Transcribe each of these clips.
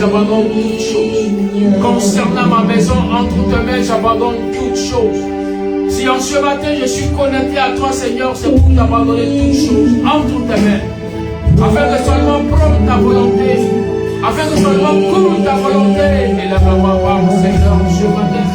j'abandonne toutes choses. Concernant ma maison, entre tes mains, j'abandonne toutes choses. Si en ce matin je suis connecté à toi, Seigneur, c'est pour t'abandonner toutes choses entre tes mains. Afin que seulement prendre ta volonté. Afin que seulement couvre ta volonté. Et la maman, Seigneur, ce matin,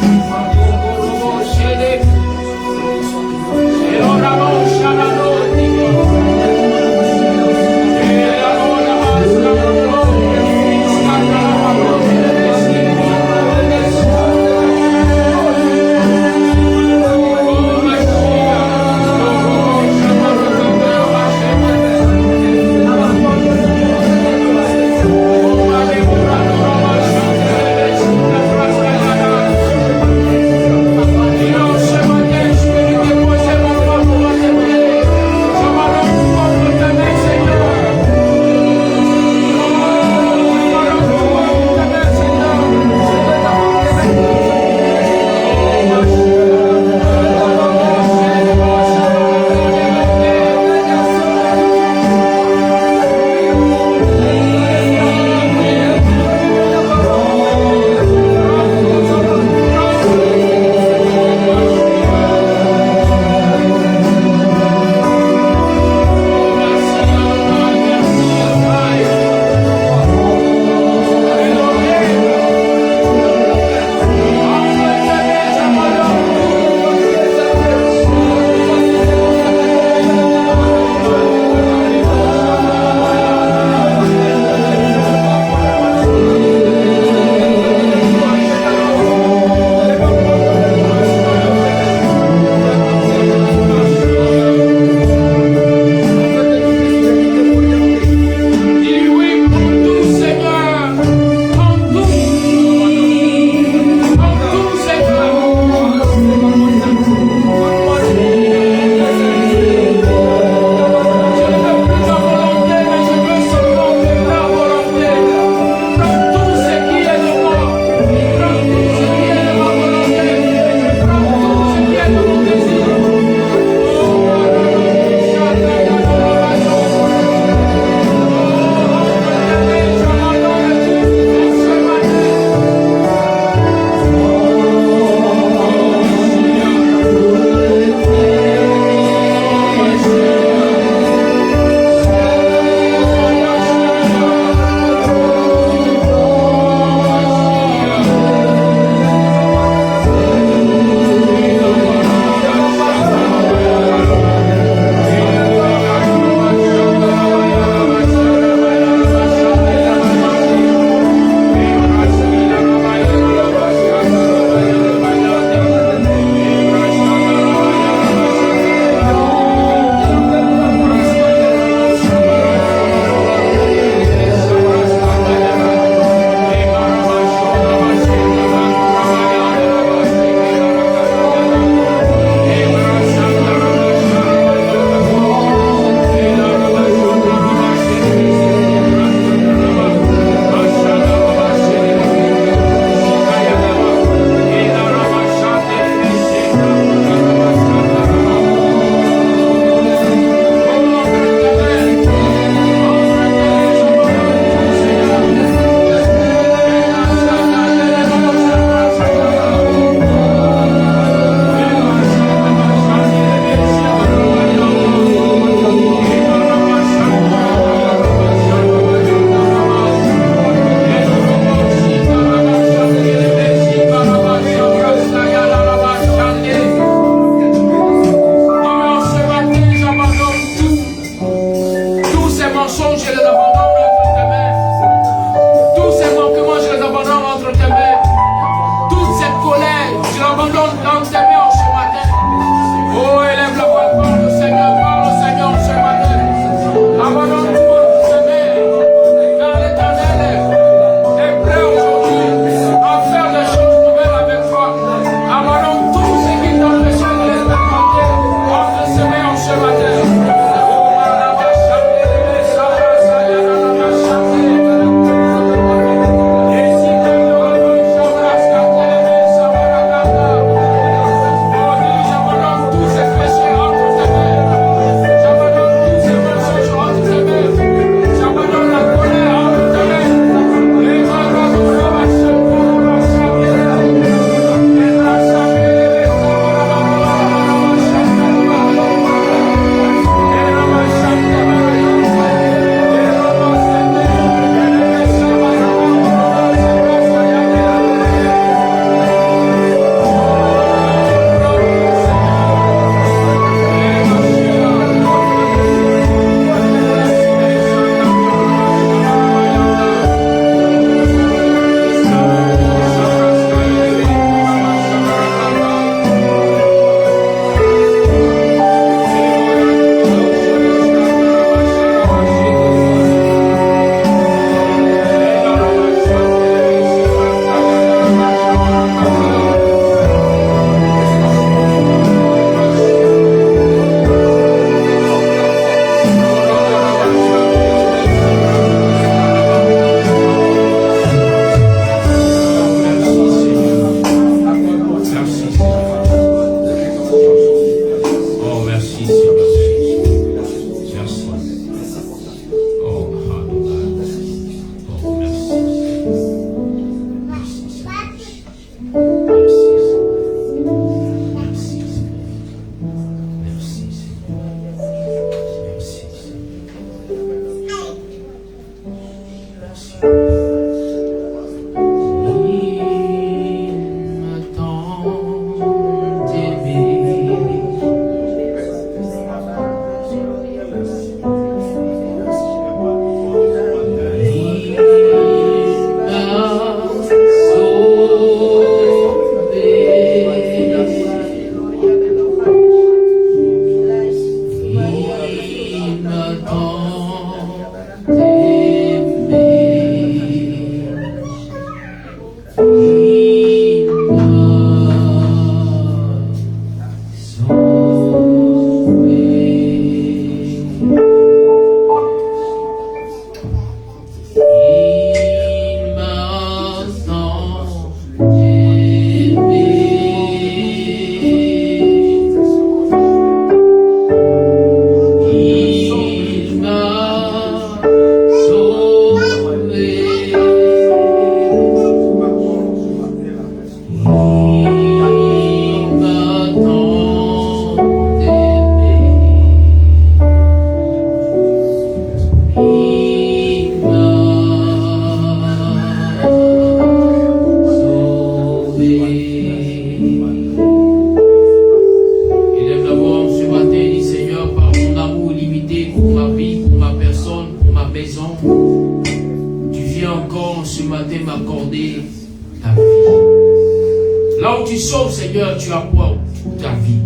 sauves, Seigneur, tu apportes ta vie.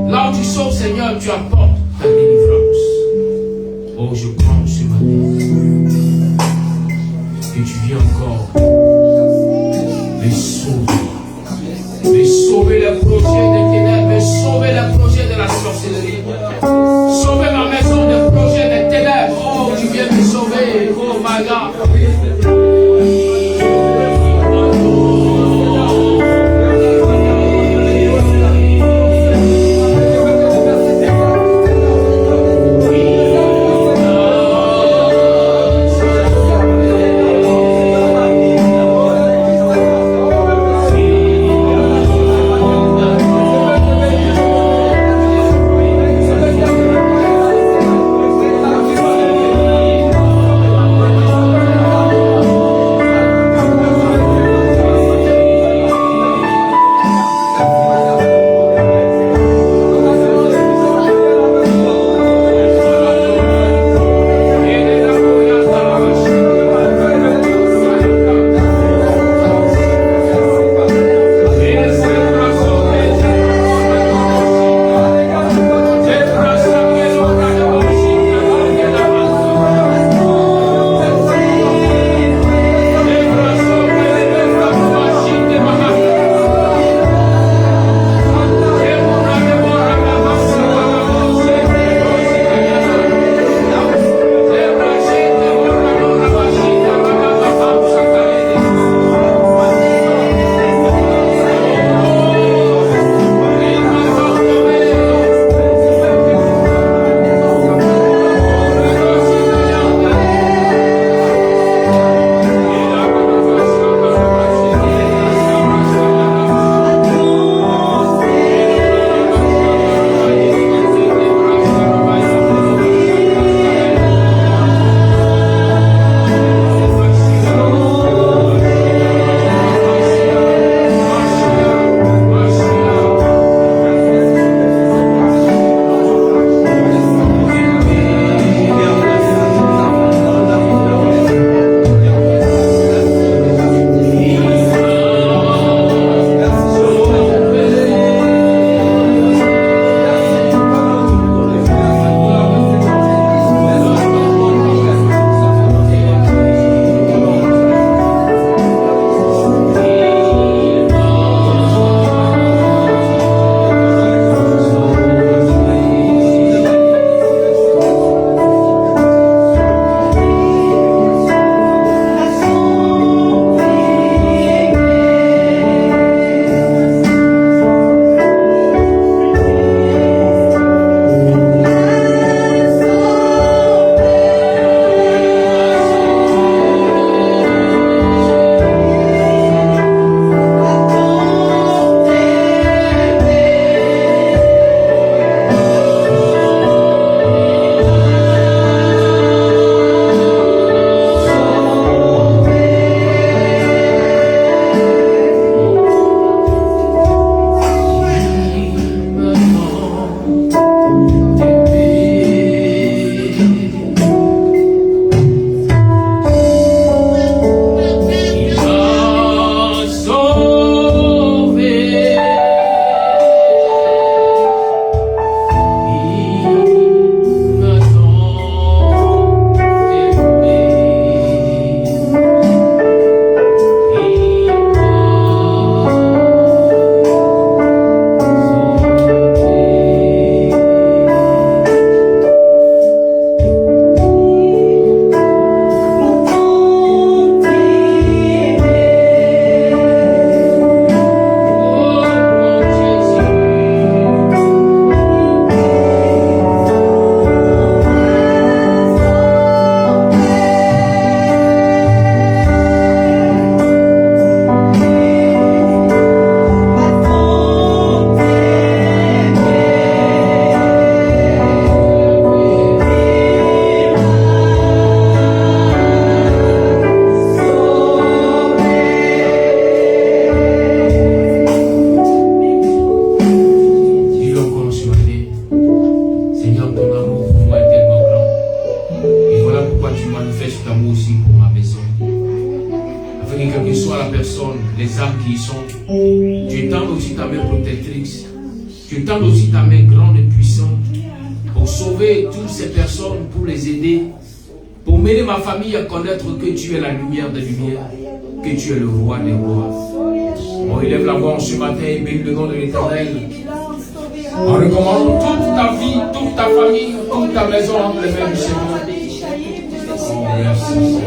Là où tu sauves, Seigneur, tu apportes ta délivrance. Oh, je prends ce matin que tu viens encore me sauver les projets des ténèbres, me sauver les projets de la sorcellerie, sauver ma maison des projets des ténèbres. Oh, tu viens me sauver. Oh, my God. main protectrice. Je tends aussi ta main grande et puissante pour sauver toutes ces personnes, pour les aider, pour m'aider ma famille à connaître que tu es la lumière des lumières, que tu es le roi des rois. On élève la voix ce matin et bénit le nom de l'Éternel. On recommande toute ta vie, toute ta famille, toute ta maison entre les mains du Seigneur. Oh, merci.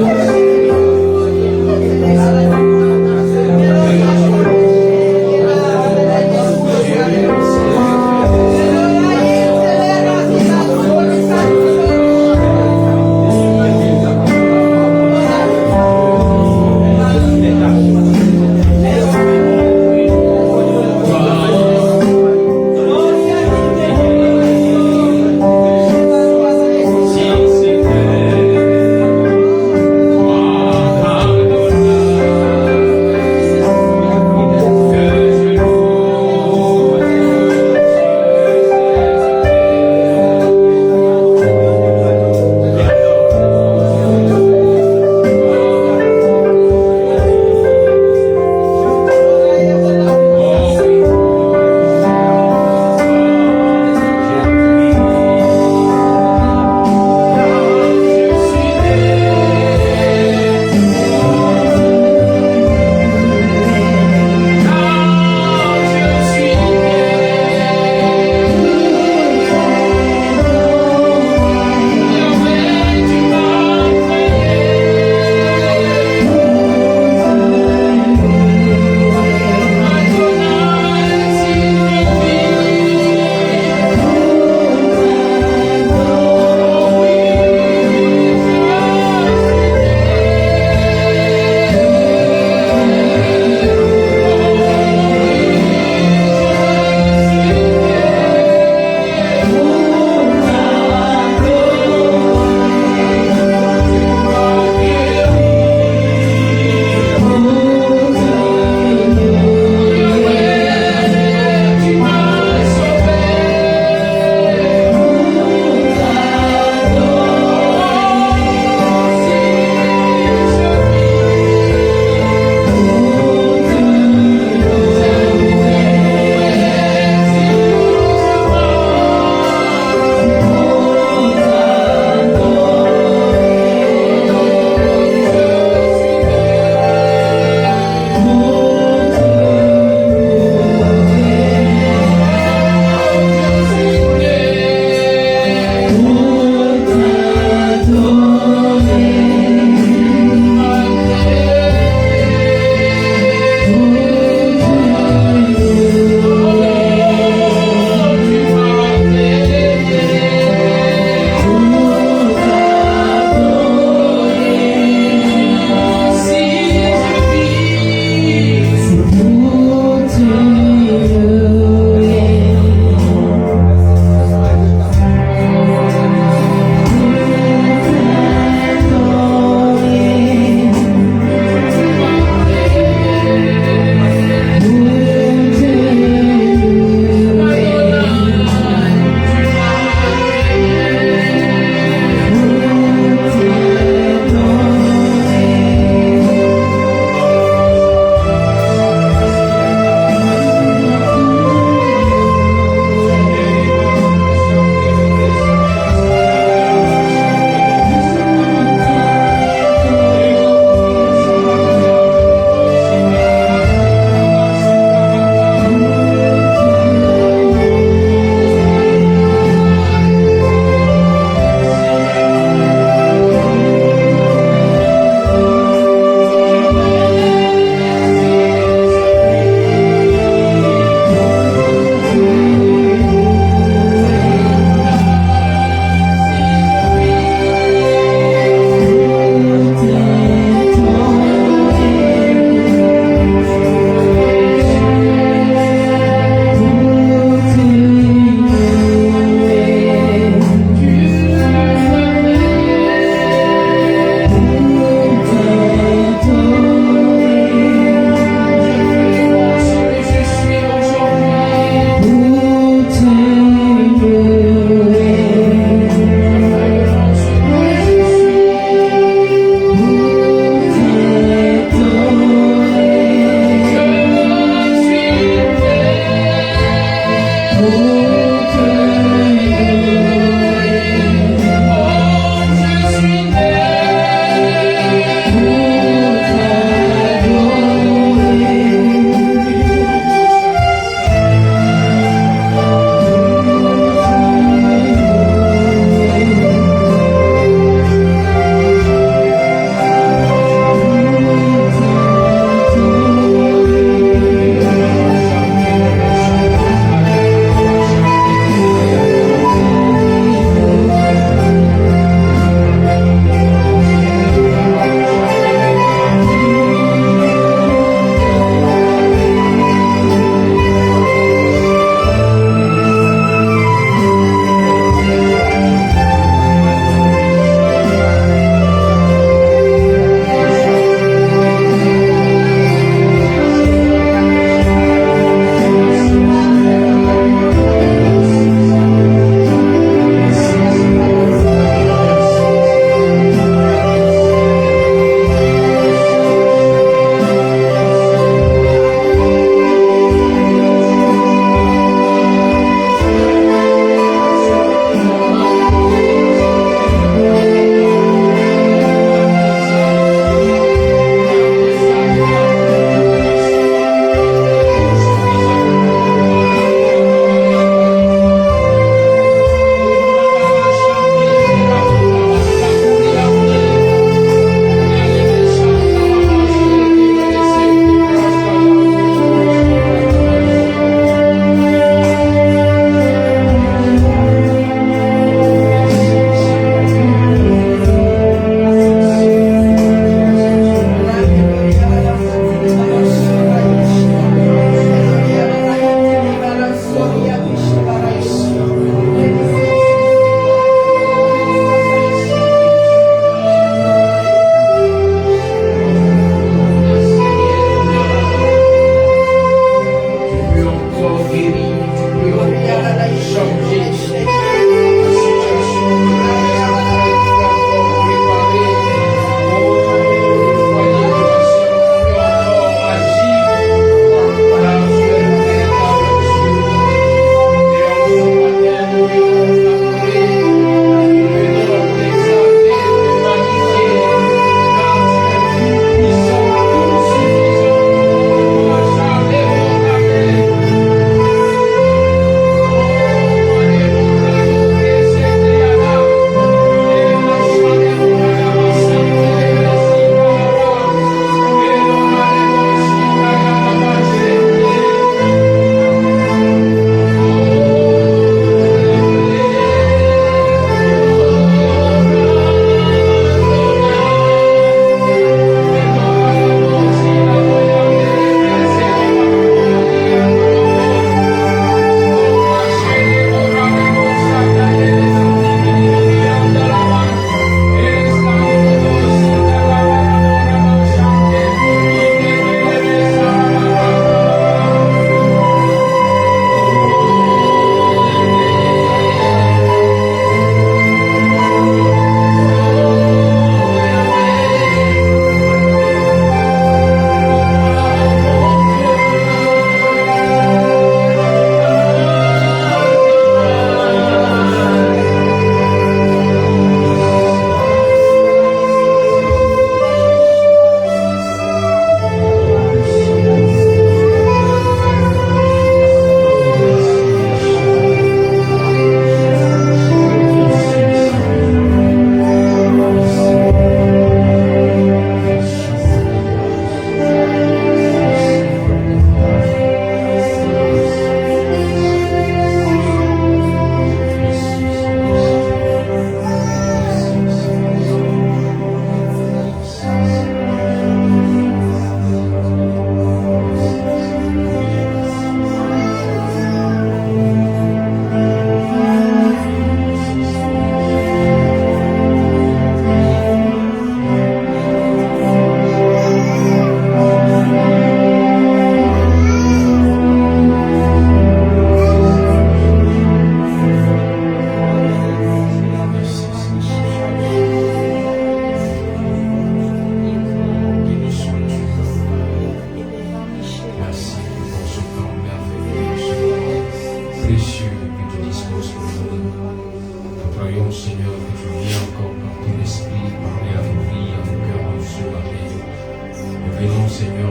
Gloria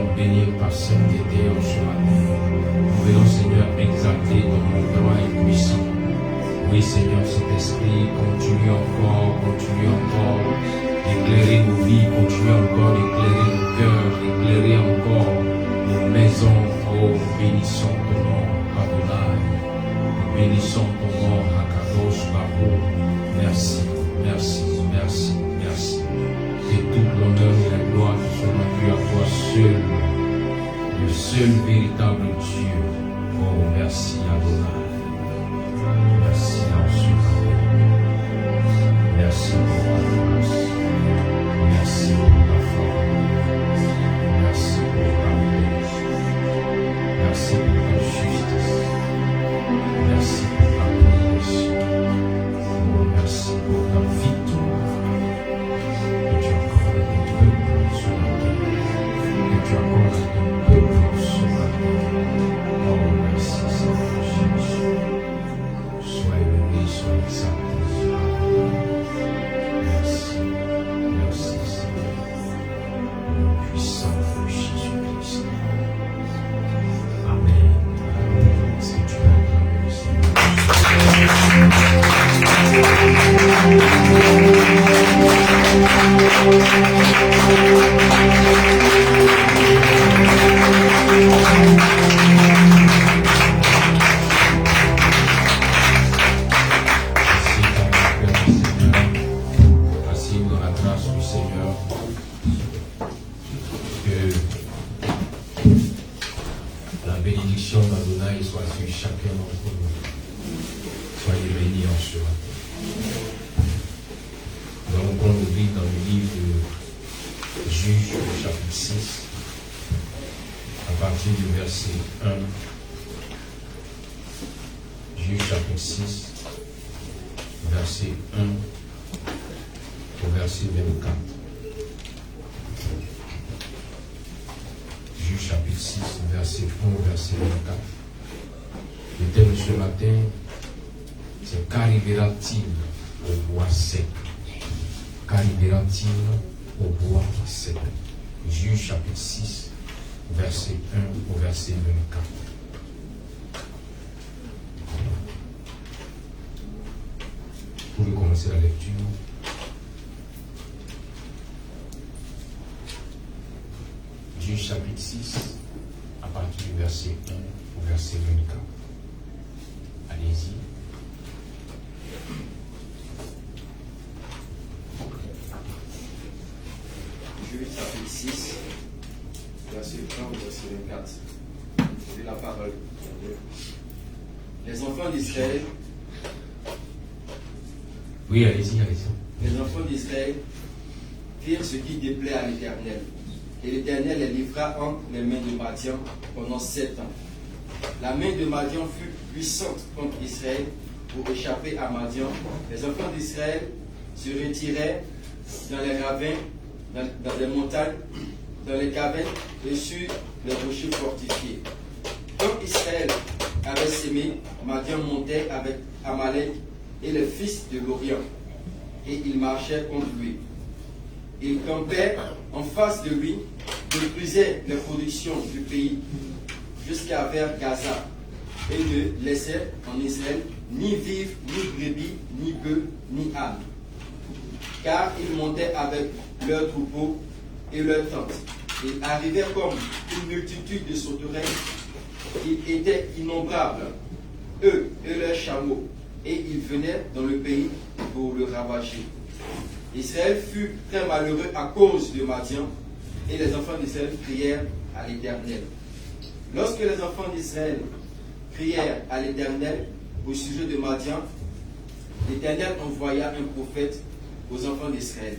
Seigneur, bénir ta sainteté en ce matin. Nous venons, Seigneur, exalter ton nom grand et puissant. Oui, Seigneur, cet esprit continue encore d'éclairer nos vies, continue encore d'éclairer nos cœurs, d'éclairer encore nos maisons. Oh, bénissons ton nom, Adonai. Bénissons ton nom, Hakadosh Baruch. Merci, merci, merci, merci. Que toute l'honneur et la gloire soient rendues à toi seul, le seul véritable Dieu. Oh, merci, Adonai. Merci en ce matin. Merci pour ta grâce. Merci pour ta force. Merci pour ta paix. Merci pour ta justice. Merci pour ta protection. Merci pour ta victoire. Que tu accordes à ton peuple ce matin. Que tu accordes à ton peuple ce matin. Oh, merci Seigneur Jésus. Sois élevé, sois exalté. Merci, merci Seigneur. Au nom puissant de Jésus-Christ. Amen. Est-ce que tu peux acclamer le Merci dans la grâce du Seigneur. Que la bénédiction d'Adonai soit sur chacun d'entre nous. Soyez bénis en ce matin. Nous allons prendre le livre dans le livre de Juges, chapitre 6, à partir du verset 1. Juges, chapitre 6, verset 1 au verset 24. Juges, chapitre 6, verset 1 au verset 24. Le thème de ce matin, c'est qu'arrivera-t-il au bois sec? Qu'arrivera-t-il au bois sec? Juges chapitre 6, verset 1 au verset 24. Vous pouvez commencer la lecture. Juges chapitre 6, à partir du verset 1 au verset 24. Allez-y. Juges chapitre 6, verset 1 au verset 24. C'est la parole. Les enfants d'Israël, Oui, allez-y, allez-y. les enfants d'Israël firent ce qui déplaît à l'Éternel. Et l'Éternel les livra entre les mains de Madian pendant 7 ans. La main de Madian fut puissante contre Israël. Pour échapper à Madian, les enfants d'Israël se retirèrent dans les ravins, dans les montagnes, dans les cavernes et sur les rochers fortifiés. Comme Israël avait sémé, Madian montait avec Amalek et les fils de l'Orient, et ils marchaient contre lui. Ils campaient en face de lui, détruisaient les productions du pays jusqu'à vers Gaza, et ne laissaient en Israël ni vivre, ni brebis, ni bœufs, ni ânes. Car ils montaient avec leurs troupeaux et leurs tentes. Ils arrivaient comme une multitude de sauterelles. Ils étaient innombrables, eux et leurs chameaux, et ils venaient dans le pays pour le ravager. Israël fut très malheureux à cause de Madian, et les enfants d'Israël crièrent à l'Éternel. Lorsque les enfants d'Israël crièrent à l'Éternel au sujet de Madian, l'Éternel envoya un prophète aux enfants d'Israël.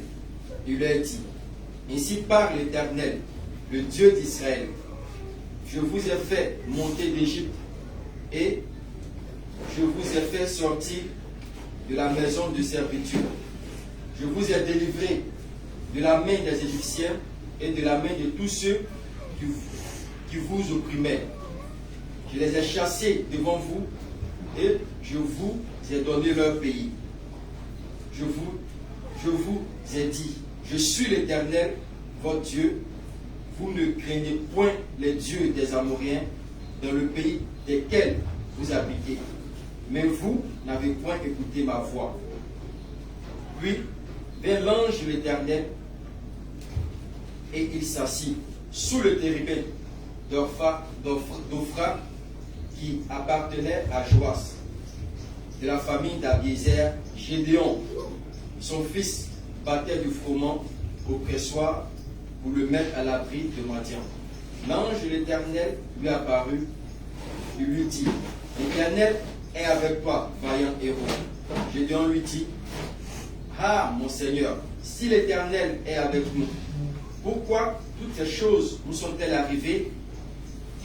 Il leur dit: Ainsi parle l'Éternel, le Dieu d'Israël. Je vous ai fait monter d'Égypte et je vous ai fait sortir de la maison de servitude. Je vous ai délivré de la main des Égyptiens et de la main de tous ceux qui vous opprimaient. Je les ai chassés devant vous et je vous ai donné leur pays. Je vous ai dit: je suis l'Éternel, votre Dieu. vous ne craignez point les dieux des Amoréens dans le pays desquels vous habitez. Mais vous n'avez point écouté ma voix. Puis vint l'ange de l'Éternel et il s'assit sous le térébinthe d'Ophra qui appartenait à Joas, de la famille d'Abiézer. Gédéon, son fils, battait du froment au pressoir pour le mettre à l'abri de Madian. L'ange de l'Éternel lui apparut, il lui dit, l'Éternel est avec toi, vaillant héros. Gédéon lui dit, ah, mon Seigneur, si l'Éternel est avec nous, pourquoi toutes ces choses nous sont-elles arrivées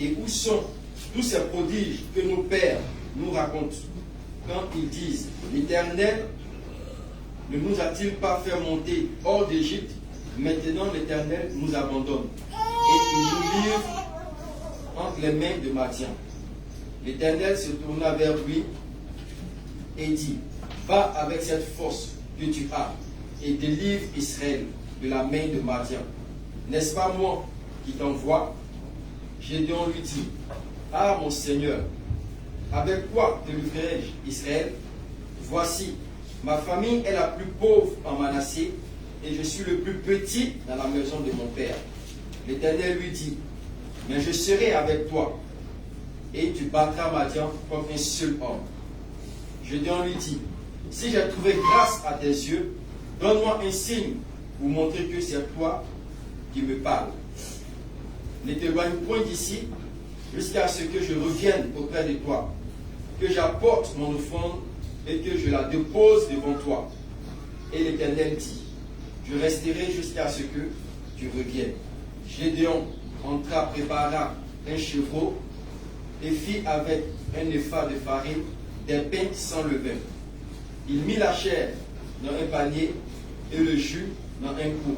et où sont tous ces prodiges que nos pères nous racontent quand ils disent, l'Éternel ne nous a-t-il pas fait monter hors d'Égypte? Maintenant l'Éternel nous abandonne et il nous livre entre les mains de Madian. L'Éternel se tourna vers lui et dit, va avec cette force que tu as et délivre Israël de la main de Madian. N'est-ce pas moi qui t'envoie? Gédéon lui dit, ah mon Seigneur, avec quoi te livrerai-je Israël? Voici, ma famille est la plus pauvre en Manassé et je suis le plus petit dans la maison de mon père. L'Éternel lui dit, mais je serai avec toi et tu battras Madian comme un seul homme. Gédéon lui dit, si j'ai trouvé grâce à tes yeux, donne-moi un signe pour montrer que c'est toi qui me parles. Ne t'éloigne point d'ici jusqu'à ce que je revienne auprès de toi, que j'apporte mon offrande et que je la dépose devant toi. Et l'Éternel dit, je resterai jusqu'à ce que tu reviennes. Gédéon entra, prépara un chevreau et fit avec un épha de farine des pains sans levain. Il mit la chair dans un panier et le jus dans un coup.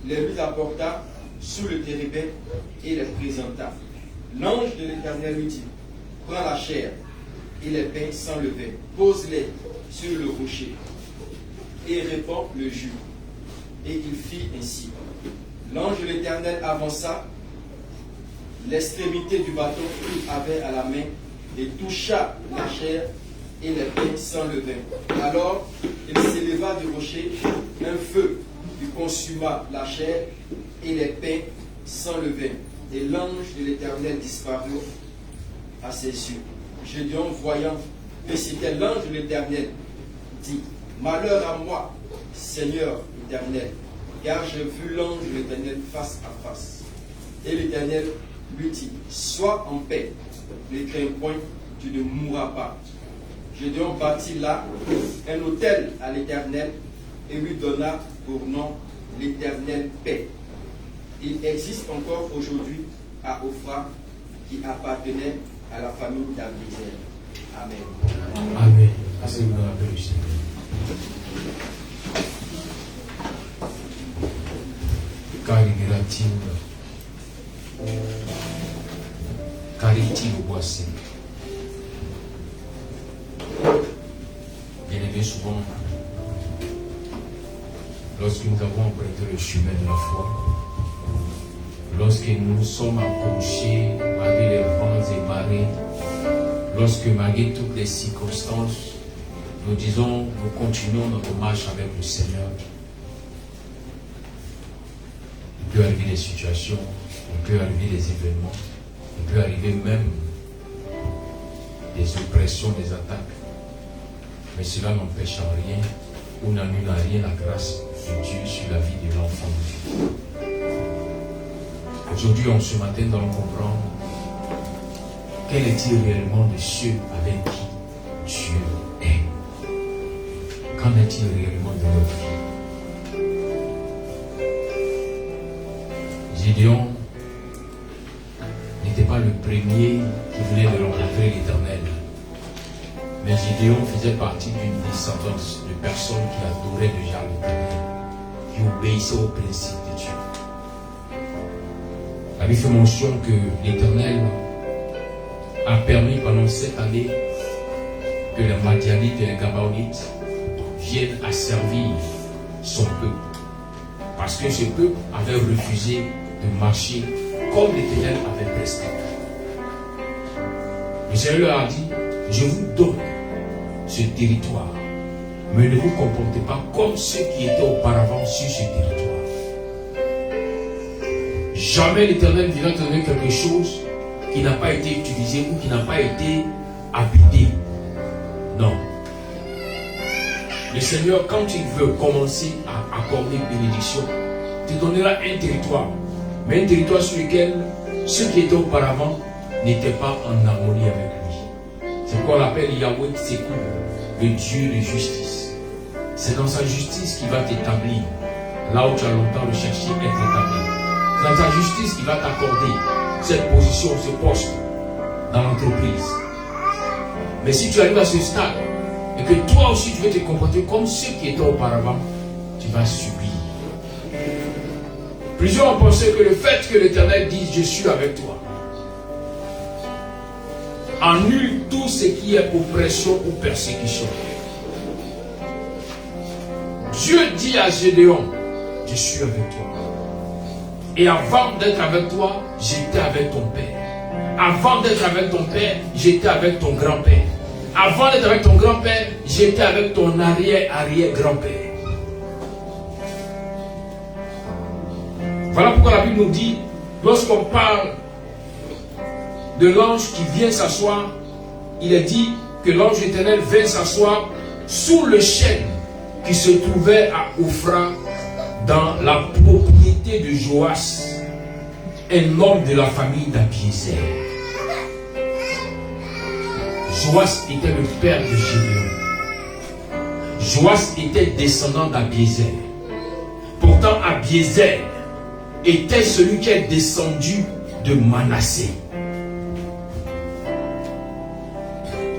Les lui apporta sous le térébinthe et les présenta. L'ange de l'Éternel lui dit, prends la chair et les pains sans levain, pose-les sur le rocher et répand le jus. Et il fit ainsi. L'ange de l'Éternel avança l'extrémité du bâton qu'il avait à la main et toucha la chair et les pains sans levain. Alors il s'éleva du rocher, un feu lui consuma la chair et les pains sans levain. Et l'ange de l'Éternel disparut à ses yeux. Gédéon, voyant que c'était l'ange de l'Éternel, dit, malheur à moi, Seigneur l'Éternel, car j'ai vu l'ange de l'Éternel face à face. Et l'Éternel lui dit, sois en paix, ne crains point, tu ne mourras pas. Gédéon bâtit là un autel à l'Éternel et lui donna pour nom l'Éternel paix. Il existe encore aujourd'hui à Ophra qui appartenait à la famille d'Abiézer. Amen. Amen. Asseyez-vous dans la paix du Seigneur. Cariti au boissé. Bien aimé, souvent, lorsque nous avons emprunté le chemin de la foi, lorsque nous sommes approchés malgré les vents et marées, lorsque malgré toutes les circonstances, nous disons, nous continuons notre marche avec le Seigneur. Il peut arriver des situations, il peut arriver des événements, il peut arriver même des oppressions, des attaques. Mais cela n'empêche en rien ou n'annule en rien la grâce de Dieu sur la vie de l'enfant de Dieu. Aujourd'hui, ce matin, nous allons comprendre quel est-il réellement de ceux avec qui Dieu est. Qu'en est-il réellement de notre vie? Gédéon n'était pas le premier qui venait de rencontrer l'Éternel. Mais Gédéon faisait partie d'une descendance de personnes qui adoraient déjà l'Éternel, qui obéissaient aux principes de Dieu. La Bible fait mention que l'Éternel a permis pendant cette année que les Madianites et les Gabaonites viennent asservir son peuple. Parce que ce peuple avait refusé de marcher comme l'Éternel avait prescrit. Le Seigneur leur a dit, je vous donne ce territoire, mais ne vous comportez pas comme ceux qui étaient auparavant sur ce territoire. Jamais l'Éternel viendra te donner quelque chose qui n'a pas été utilisé ou qui n'a pas été habité. Non. Le Seigneur, quand il veut commencer à accorder bénédiction, te donnera un territoire, mais un territoire sur lequel ceux qui étaient auparavant n'étaient pas en harmonie avec lui. C'est pourquoi on l'appelle Yahweh Tsekou, le Dieu de justice. C'est dans sa justice qu'il va t'établir là où tu as longtemps recherché être établi. C'est dans sa justice qu'il va t'accorder cette position, ce poste dans l'entreprise. Mais si tu arrives à ce stade et que toi aussi tu veux te comporter comme ceux qui étaient auparavant, tu vas subir. Plusieurs ont pensé que le fait que l'Éternel dise je suis avec toi annule tout ce qui est oppression ou persécution. Dieu dit à Gédéon, je suis avec toi. Et avant d'être avec toi, j'étais avec ton père. Avant d'être avec ton père, j'étais avec ton grand-père. Avant d'être avec ton grand-père, j'étais avec ton arrière-arrière-grand-père. Voilà pourquoi la Bible nous dit, lorsqu'on parle de l'ange qui vient s'asseoir, il est dit que l'ange éternel vient s'asseoir sous le chêne qui se trouvait à Ophra dans la propriété de Joas, un homme de la famille d'Abiézer. Joas était le père de Gédéon. Joas était descendant d'Abiézer. Pourtant, Abiézer était celui qui est descendu de Manassé.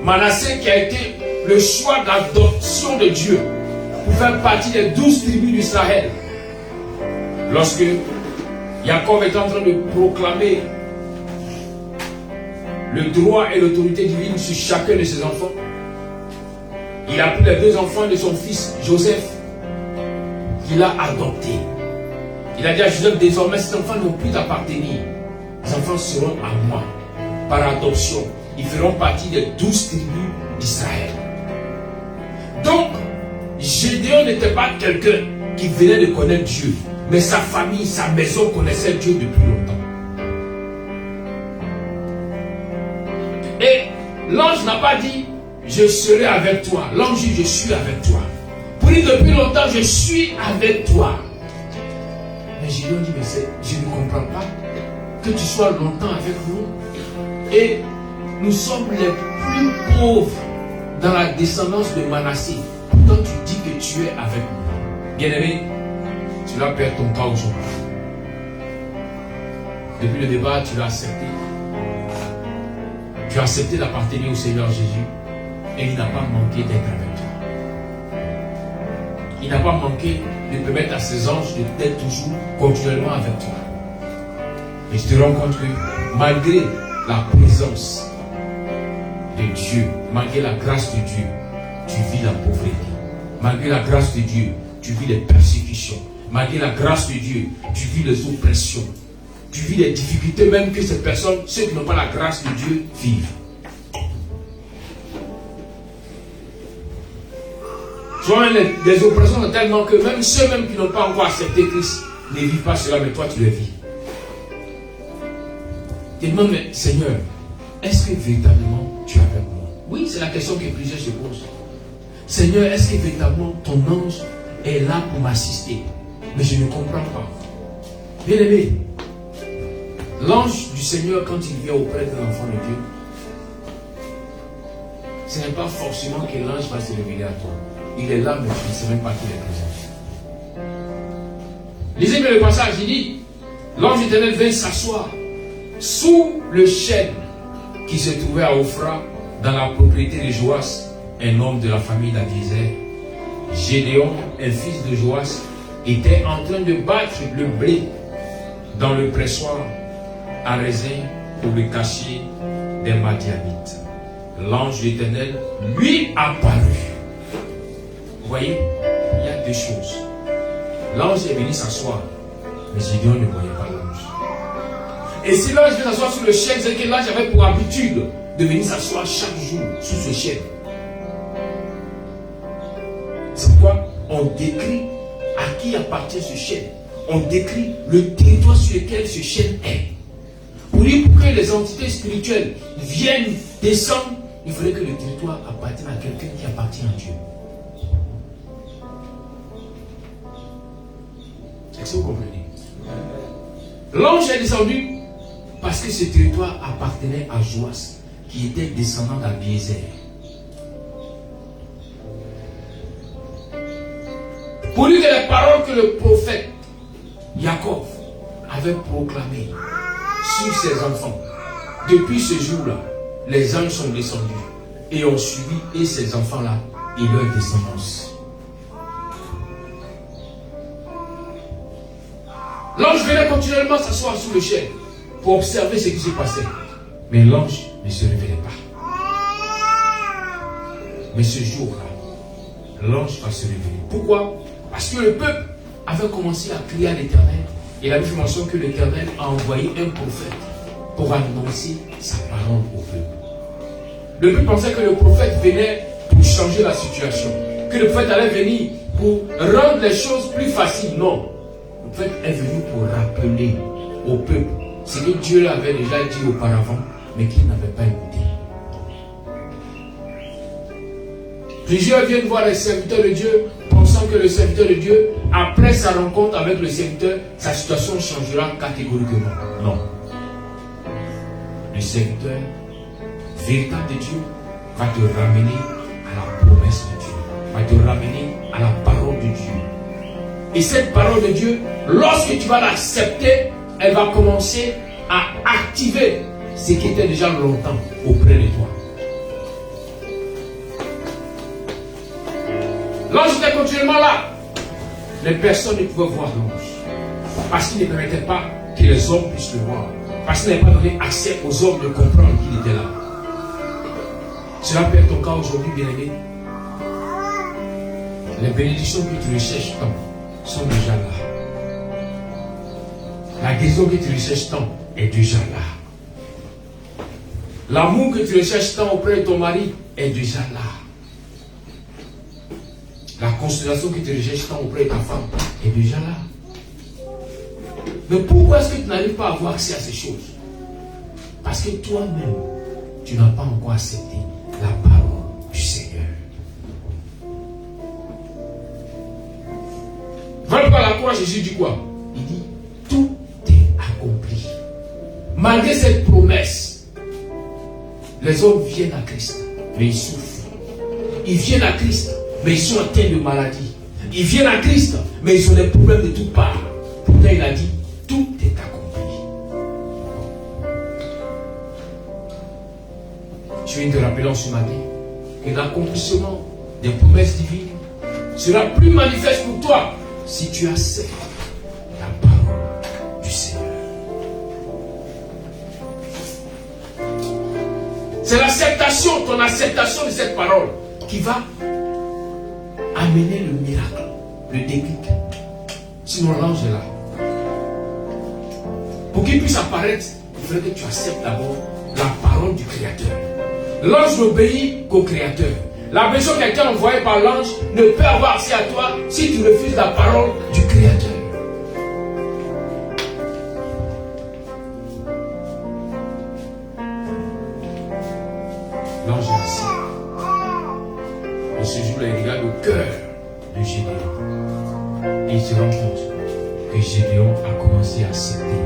Manassé qui a été le choix d'adoption de Dieu pour faire partie des 12 tribus d'Israël. Lorsque Jacob est en train de proclamer le droit et l'autorité divine sur chacun de ses enfants, il a pris les 2 enfants de son fils Joseph qu'il a adoptés. Il a dit à Joseph, désormais ces enfants n'ont plus d'appartenir. Les enfants seront à moi par adoption. Ils feront partie des 12 tribus d'Israël. Donc, Gédéon n'était pas quelqu'un qui venait de connaître Dieu, mais sa famille, sa maison connaissait Dieu depuis longtemps. Et l'ange n'a pas dit, je serai avec toi. L'ange dit, je suis avec toi. Pour dire depuis longtemps, je suis avec toi. Mais Gédéon dit, mais je ne comprends pas que tu sois longtemps avec nous. Et nous sommes les plus pauvres dans la descendance de Manassé. Pourtant tu dis que tu es avec nous. Bien-aimé, tu vas perdre ton temps aujourd'hui. Depuis le départ, tu l'as accepté. Tu as accepté d'appartenir au Seigneur Jésus. Et il n'a pas manqué d'être avec toi. Il n'a pas manqué de permettre à ses anges d'être toujours continuellement avec toi. Et je te rends compte que malgré la présence de Dieu, malgré la grâce de Dieu, tu vis la pauvreté. Malgré la grâce de Dieu, tu vis les persécutions. Malgré la grâce de Dieu, tu vis les oppressions. Tu vis les difficultés même que ces personnes, ceux qui n'ont pas la grâce de Dieu, vivent. Souvent, les oppressions sont tellement que même ceux même qui n'ont pas encore accepté Christ ne vivent pas cela, mais toi tu le vis. Tu te demandes, mais Seigneur, est-ce que véritablement tu es avec moi? Oui, c'est la question que plusieurs se posent. Seigneur, est-ce que véritablement ton ange est là pour m'assister? Mais je ne comprends pas. Bien aimé, l'ange du Seigneur, quand il vient auprès d'un enfant de Dieu, ce n'est pas forcément que l'ange va se révéler à toi. Il est là, mais tu ne sais même pas qu'il est présent. Lisez bien le passage, il dit, l'ange éternel vient s'asseoir sous le chêne qui se trouvait à Ophra, dans la propriété de Joas, un homme de la famille d'Abiézer. Gédéon, un fils de Joas, était en train de battre le blé dans le pressoir à raisin pour le cacher des Madianites. L'ange de l'Éternel lui apparut. Vous voyez, il y a 2 choses. L'ange est venu s'asseoir, mais Gédéon ne voyait pas l'ange. Et si l'ange vient s'asseoir sur le chêne, c'est que l'ange avait pour habitude de venir s'asseoir chaque jour sur ce chêne. C'est pourquoi on décrit à qui appartient ce chêne. On décrit le territoire sur lequel ce chêne est. Pour que les entités spirituelles viennent descendre, il faudrait que le territoire appartienne à quelqu'un qui appartient à Dieu. Est-ce que vous comprenez? L'ange est descendu parce que ce territoire appartenait à Joas, qui était descendant d'Abiézer. Pour lui que les paroles que le prophète Jacob avait proclamées sur ses enfants, depuis ce jour-là, les anges sont descendus et ont suivi et ces enfants-là et leur descendance. L'ange venait continuellement s'asseoir sous le chêne pour observer ce qui se passait. Mais l'ange ne se révélait pas. Mais ce jour-là, l'ange va se révéler. Pourquoi? Parce que le peuple avait commencé à crier à l'Éternel. Et la Bible mentionne que l'Éternel a envoyé un prophète pour annoncer sa parole au peuple. Le peuple pensait que le prophète venait pour changer la situation. Que le prophète allait venir pour rendre les choses plus faciles. Non. Le prophète est venu pour rappeler au peuple ce que Dieu leur avait déjà dit auparavant, mais qu'il n'avait pas écouté. Plusieurs viennent voir les serviteurs de Dieu, pensant que le serviteur de Dieu, après sa rencontre avec le serviteur, sa situation changera catégoriquement. Non. Le serviteur véritable de Dieu va te ramener à la promesse de Dieu, va te ramener à la parole de Dieu. Et cette parole de Dieu, lorsque tu vas l'accepter, elle va commencer à activer ce qui était déjà longtemps auprès de toi. L'ange était continuellement là. Les personnes ne pouvaient voir l'ange. Parce qu'il ne permettait pas que les hommes puissent le voir. Parce qu'il n'avait pas donné accès aux hommes de comprendre qu'il était là. Cela peut être ton cas aujourd'hui, bien-aimé. Les bénédictions que tu recherches tant sont déjà là. La guérison que tu recherches tant est déjà là. L'amour que tu recherches tant auprès de ton mari est déjà là. La consolation que tu recherches tant auprès de ta femme est déjà là. Mais pourquoi est-ce que tu n'arrives pas à avoir accès à ces choses? Parce que toi-même, tu n'as pas encore accepté la parole du Seigneur. Voilà par la croix, Jésus dit quoi? Il dit, tout est accompli. Malgré cette promesse, les hommes viennent à Christ, mais ils souffrent. Ils viennent à Christ, mais ils sont atteints de maladie. Ils viennent à Christ, mais ils ont des problèmes de toutes parts. Pourtant, il a dit, tout est accompli. Je viens de te rappeler ce matin que l'accomplissement des promesses divines sera plus manifeste pour toi si tu acceptes la parole du Seigneur. C'est l'acceptation, ton acceptation de cette parole qui va amener le miracle, le déclic. Sinon l'ange est là. Pour qu'il puisse apparaître, il faudrait que tu acceptes d'abord la parole du Créateur. L'ange n'obéit qu'au Créateur. La personne qui a été envoyée par l'ange ne peut avoir accès à toi si tu refuses la parole du Créateur. L'ange est assis. Et ce jour-là, il regarde au cœur de Gédéon. Et il se rend compte que Gédéon a commencé à accepter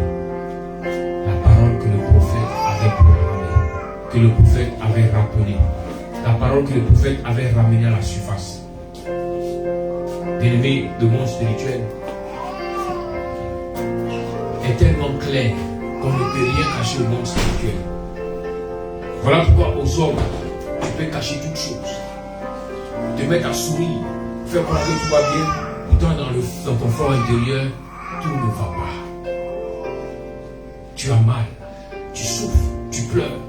la parole que le prophète avait proclamée, que le prophète avait rappelée, la parole que le prophète avait ramenée à la surface. Bien-aimé, le monde spirituel est tellement clair qu'on ne peut rien cacher au monde spirituel. Voilà pourquoi aux hommes, tu peux cacher toutes choses. Te mettre à sourire, faire croire que tout va bien, pourtant dans ton fort intérieur, tout ne va pas. Tu as mal, tu souffres, tu pleures.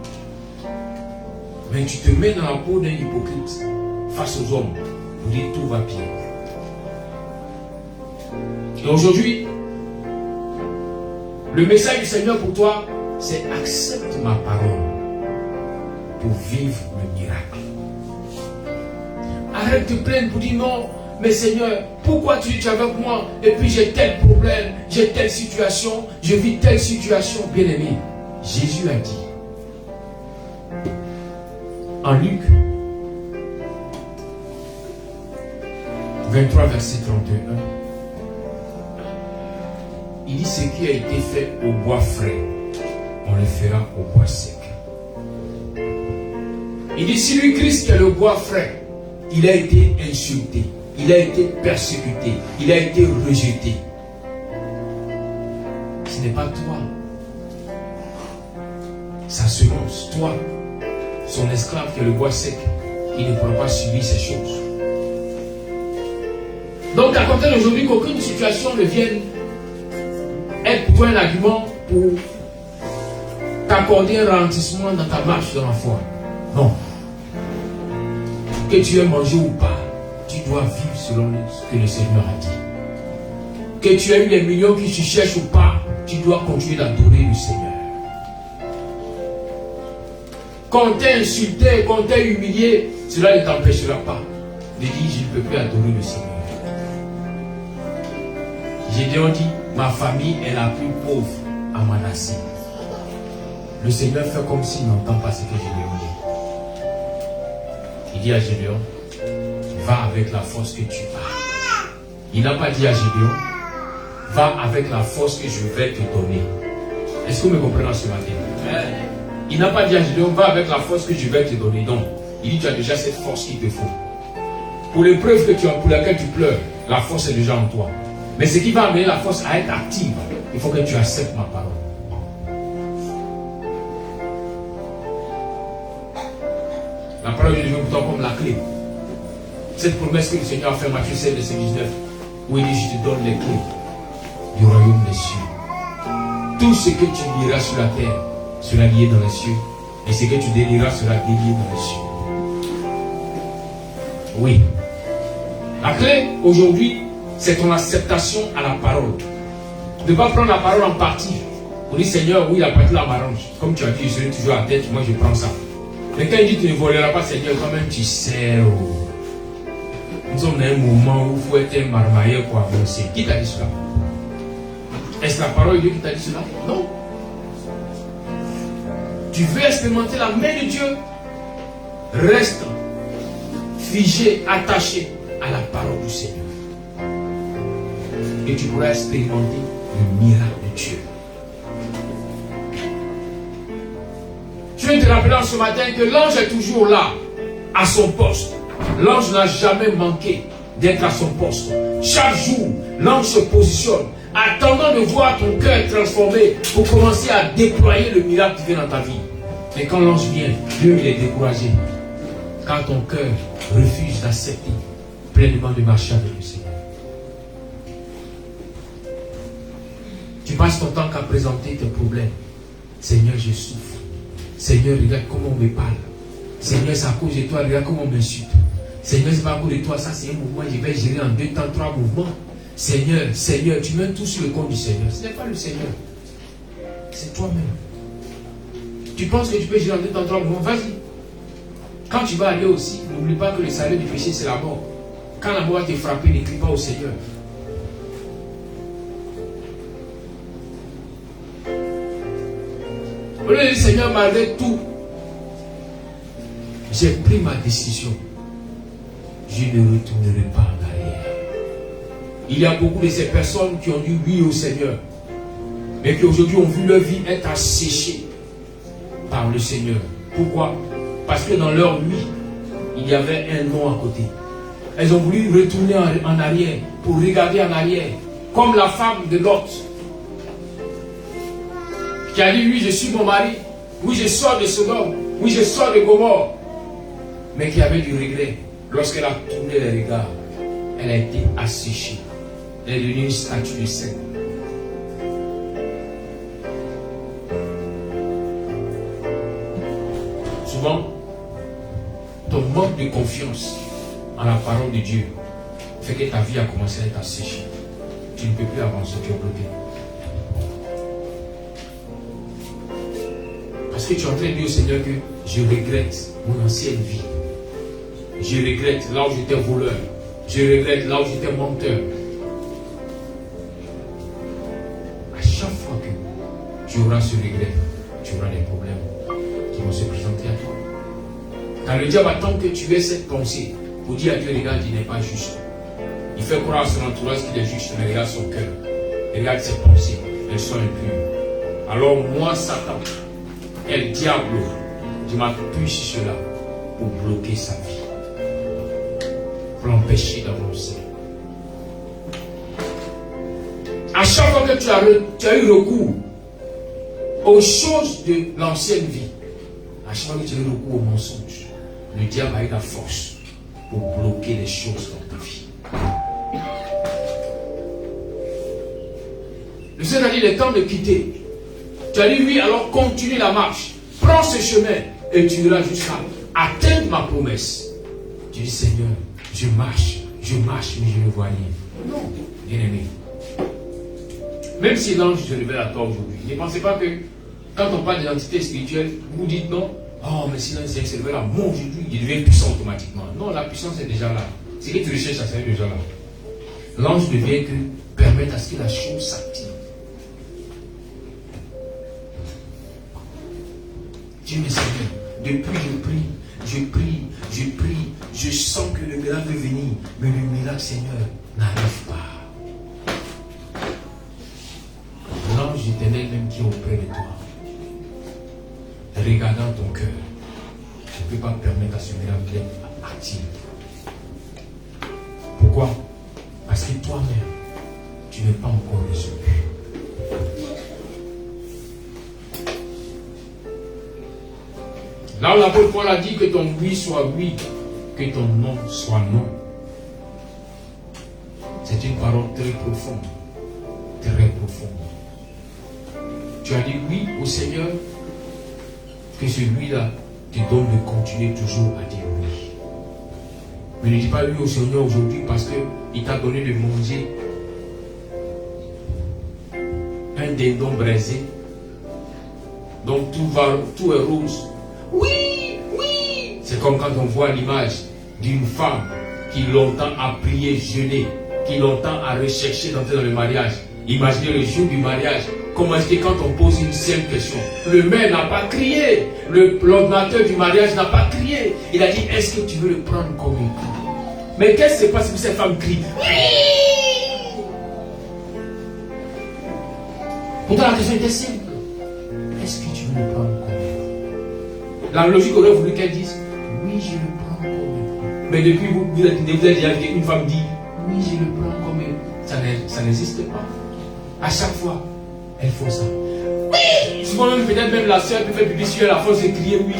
Mais tu te mets dans la peau d'un hypocrite face aux hommes pour dire tout va bien. Et aujourd'hui, le message du Seigneur pour toi c'est accepte ma parole pour vivre le miracle. Arrête de plaindre pour dire non, mais Seigneur, pourquoi tu es avec moi et puis j'ai tel problème, j'ai telle situation, je vis telle situation. Bien-aimé, Jésus a dit en Luc 23, verset 31, il dit ce qui a été fait au bois frais, on le fera au bois sec. Il dit si lui Christ est le bois frais, il a été insulté, il a été persécuté, il a été rejeté. Ce n'est pas toi, sa semence, toi, son esclave qui est le bois sec, il ne pourra pas subir ces choses. Donc à compter d'aujourd'hui, qu'aucune situation ne vienne être pour toi un argument pour t'accorder un ralentissement dans ta marche dans la foi. Non. Que tu aies mangé ou pas, tu dois vivre selon ce que le Seigneur a dit. Que tu aies eu les millions qui tu cherches ou pas, tu dois continuer d'adorer le Seigneur. Quand on t'a insulté, quand on t'a humilié, cela ne t'empêchera pas de dire je ne peux plus adorer le Seigneur. Gédéon dit, ma famille est la plus pauvre à Manassé. Le Seigneur fait comme s'il n'entend pas ce que Gédéon dit. Il dit à Gédéon, va avec la force que tu as. Il n'a pas dit à Gédéon, va avec la force que je vais te donner. Est-ce que vous me comprenez ce matin? Il n'a pas dit à Gédéon, va avec la force que je vais te donner. Non, il dit, tu as déjà cette force qu'il te faut. Pour l'épreuve que tu as, pour laquelle tu pleures, la force est déjà en toi. Mais ce qui va amener la force à être active, il faut que tu acceptes ma parole. La parole de Dieu est pourtant comme la clé. Cette promesse que le Seigneur a fait, Matthieu 7, verset 19, où il dit, je te donne les clés du royaume des cieux. Tout ce que tu liras sur la terre sera lié dans les cieux, et ce que tu délieras sera délié dans les cieux. Oui. La clé, aujourd'hui, c'est ton acceptation à la parole. Ne pas prendre la parole en partie. On dit, Seigneur, oui, la partie là m'arrange. Comme tu as dit, je serai toujours à tête, moi je prends ça. Mais quand il dit, tu ne voleras pas, Seigneur, quand même tu sais. Oh. Nous sommes dans un moment où il faut être un marmailleur pour avancer. Qui t'a dit cela? Est-ce la parole de Dieu qui t'a dit cela? Non. Tu veux expérimenter la main de Dieu? Reste figé, attaché à la parole du Seigneur. Et tu pourras expérimenter le miracle de Dieu. Je vais te rappeler ce matin que l'ange est toujours là, à son poste. L'ange n'a jamais manqué d'être à son poste. Chaque jour, l'ange se positionne, attendant de voir ton cœur transformé pour commencer à déployer le miracle qui vient dans ta vie. Mais quand l'ange vient, Dieu il est découragé. Quand ton cœur refuse d'accepter pleinement de marcher avec le Seigneur. Tu passes ton temps qu'à présenter tes problèmes. Seigneur, je souffre. Seigneur, regarde comment on me parle. Seigneur, c'est à cause de toi, regarde comment on m'insulte. Seigneur, c'est pas à cause de toi, ça c'est un mouvement, je vais gérer en 2 temps, 3 mouvements. Seigneur, Seigneur, tu mets tout sur le compte du Seigneur. Ce n'est pas le Seigneur. C'est toi-même. Tu penses que tu peux gérer en 2 temps, 3 mouvements, vas-y. Quand tu vas aller aussi, n'oublie pas que le salaire du péché, c'est la mort. Quand la mort va te frapper, ne crie pas au Seigneur. Au lieu de dire, Seigneur, malgré tout, j'ai pris ma décision. Je ne retournerai pas en arrière. Il y a beaucoup de ces personnes qui ont dit oui au Seigneur, mais qui aujourd'hui ont vu leur vie être asséchée par le Seigneur. Pourquoi? Parce que dans leur vie, il y avait un non à côté. Elles ont voulu retourner en arrière, pour regarder en arrière, comme la femme de Lot, qui a dit, oui, je suis mon mari, oui, je sors de Sodome, oui, je sors de Gomorrhe, mais qui avait du regret. Lorsqu'elle a tourné les regards, elle a été asséchée. Elle est devenue une statue de sel. Souvent, ton manque de confiance en la parole de Dieu fait que ta vie a commencé à être asséchée. Tu ne peux plus avancer, tu es bloqué. Parce que tu es en train de dire au Seigneur que je regrette mon ancienne vie. Je regrette là où j'étais voleur. Je regrette là où j'étais menteur. À chaque fois que tu auras ce regret, tu auras des problèmes qui vont se présenter à toi. Car le diable attend que tu aies cette pensée pour dire à Dieu, regarde, il n'est pas juste. Il fait croire à son entourage qu'il est juste, mais regarde son cœur. Regarde ses pensées, elles sont impures. Alors moi, Satan, et le diable, je m'appuie sur cela pour bloquer sa vie, pour l'empêcher d'avancer. À chaque fois que tu as eu recours aux choses de l'ancienne vie, à chaque fois que tu as eu recours aux mensonges, le diable a eu la force pour bloquer les choses dans ta vie. Le Seigneur a dit, il est temps de quitter. Tu as dit oui, alors continue la marche. Prends ce chemin et tu iras jusqu'à atteindre ma promesse. Tu dis, Seigneur, je marche, mais je ne vois rien. Non, bien aimé. Même si l'ange se révèle à toi aujourd'hui, ne pensez pas que quand on parle d'identité spirituelle, vous dites non, oh, mais si l'ange se révèle à moi aujourd'hui, il devient puissant automatiquement. Non, la puissance est déjà là. Ce que tu recherches, ça c'est déjà là. L'ange ne vient que permettre à ce que la chose s'active. Dieu me Seigneur, depuis je prie, je sens que le miracle veut venir, mais le miracle, Seigneur, n'arrive pas. L'ange éternel même qui est auprès de toi, regardant ton cœur, ne peut pas permettre à ce miracle d'être actif. Pourquoi? Parce que toi-même, tu n'es pas encore résolu. Là où l'apôtre Paul a dit que ton oui soit oui, que ton non soit non. C'est une parole très profonde. Très profonde. Tu as dit oui au Seigneur, que celui-là te donne de continuer toujours à dire oui. Mais ne dis pas oui au Seigneur aujourd'hui parce qu'il t'a donné de manger un dindon braisé. Donc tout est rose. Oui, oui. C'est comme quand on voit l'image d'une femme qui longtemps a prié, jeûné, qui longtemps a recherché d'entrer dans le mariage. Imaginez le jour du mariage. Comment est-ce que quand on pose une simple question, le maire n'a pas crié, l'ordinateur du mariage n'a pas crié. Il a dit, est-ce que tu veux le prendre comme époux? Mais qu'est-ce qui se passe si cette femme crie? Oui. Pourtant la question était simple. Est-ce que tu veux le prendre comme époux? La logique aurait voulu qu'elle dise, oui, je le prends comme époux. Mais depuis vous êtes déjà vu qu'une femme dit, oui, je le prends comme époux. Ça n'existe pas. À chaque fois, elle fait ça. Oui! Souvent même, peut-être même la soeur peut faire pipi sur elle, la force de crier oui.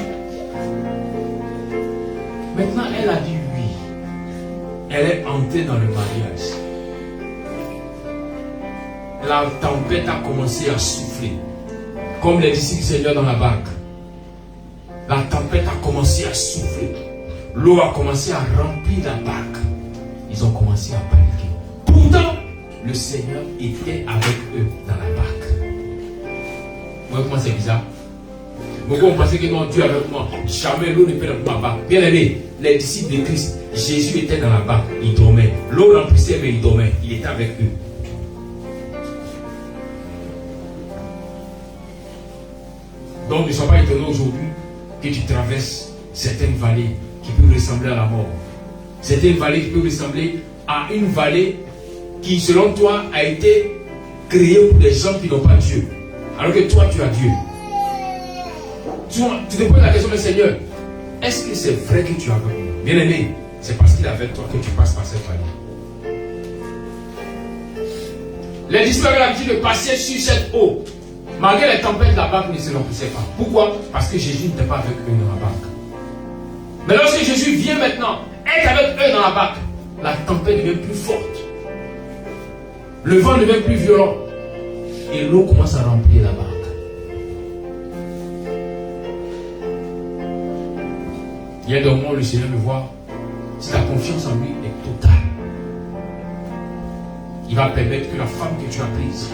Maintenant, elle a dit oui. Elle est entrée dans le mariage. La tempête a commencé à souffler. Comme les disciples du Seigneur dans la barque. La tempête a commencé à souffler. L'eau a commencé à remplir la barque. Ils ont commencé à paniquer. Pourtant, le Seigneur était avec eux dans la barque. Vous voyez comment c'est bizarre? Beaucoup ont pensé que non, Dieu est avec moi. Jamais l'eau ne peut remplir ma barque. Bien aimé, les disciples de Christ, Jésus était dans la barque. Il dormait. L'eau remplissait, mais il dormait. Il était avec eux. Donc ne sois pas étonné aujourd'hui que tu traverses certaines vallées qui peuvent ressembler à la mort. Certaines vallées qui peuvent ressembler à une vallée qui, selon toi, a été créée pour des gens qui n'ont pas Dieu. Alors que toi, tu as Dieu. Tu te poses la question, Seigneur, est-ce que c'est vrai que tu as avec moi? Bien aimé, c'est parce qu'il est avec toi que tu passes par cette vallée. Les disciples avaient l'habitude de passer sur cette eau. Malgré les tempêtes, la barque ne se remplissait pas. Pourquoi? Parce que Jésus n'était pas avec eux dans la barque. Mais lorsque Jésus vient maintenant être avec eux dans la barque, la tempête devient plus forte. Le vent devient plus violent. Et l'eau commence à remplir la barque. Il y a des moments où le Seigneur me voit. Si ta confiance en lui est totale, il va permettre que la femme que tu as prise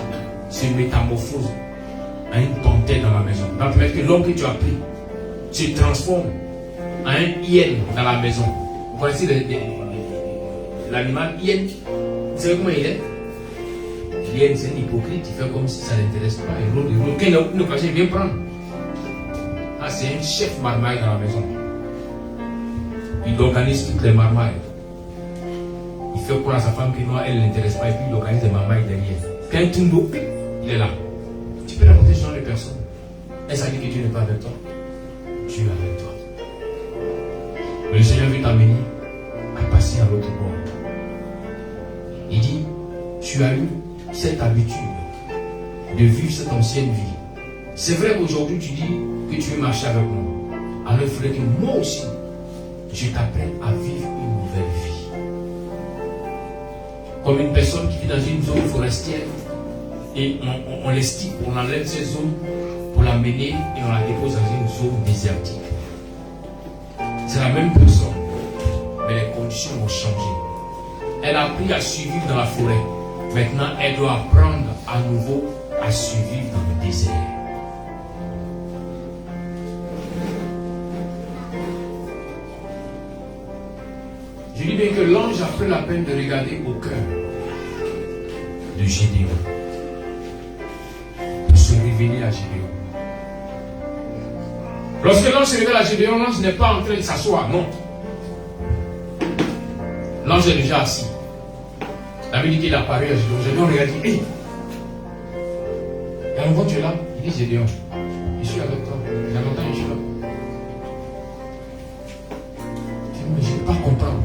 se métamorphose à une panthère dans la maison. Va permettre que l'homme que tu as pris se transforme en un hyène dans la maison. Vous connaissez l'animal hyène? Vous savez comment il est? L'hyène, c'est un hypocrite, il fait comme si ça ne l'intéresse pas. Il rôde. Quand il a une occasion, il vient prendre. Ah, c'est un chef marmaille dans la maison. Il organise toutes les marmailles. Il fait croire à sa femme que non, elle ne l'intéresse pas et puis il organise des marmailles derrière. Quand il tourne d'eau, il est là. Tu peux raconter ce genre de personnes. Est-ce que Dieu n'est pas avec toi? Dieu est avec toi. Mais le Seigneur veut t'amener à passer à l'autre bord. Il dit, tu as eu cette habitude de vivre cette ancienne vie. C'est vrai qu'aujourd'hui tu dis que tu veux marcher avec moi. Alors il faudrait que moi aussi, je t'apprenne à vivre une nouvelle vie. Comme une personne qui vit dans une zone forestière et on l'estime, on enlève cette zone pour la mener et on la dépose dans une zone désertique. C'est la même personne, mais les conditions ont changé. Elle a appris à survivre dans la forêt. Maintenant, elle doit apprendre à nouveau à survivre dans le désert. Je dis bien que l'ange a pris la peine de regarder au cœur de Gédéon, pour se révéler à Gédéon. Lorsque l'ange se révèle à Gédéon, l'ange n'est pas en train de s'asseoir, non. L'ange est déjà assis. La Bible dit qu'il apparaît à Gédéon. Gédéon regarde et dit, hé, et alors tu es là? Il dit, Gédéon, je suis avec toi. Il y a longtemps que je suis là. Mais je ne peux pas comprendre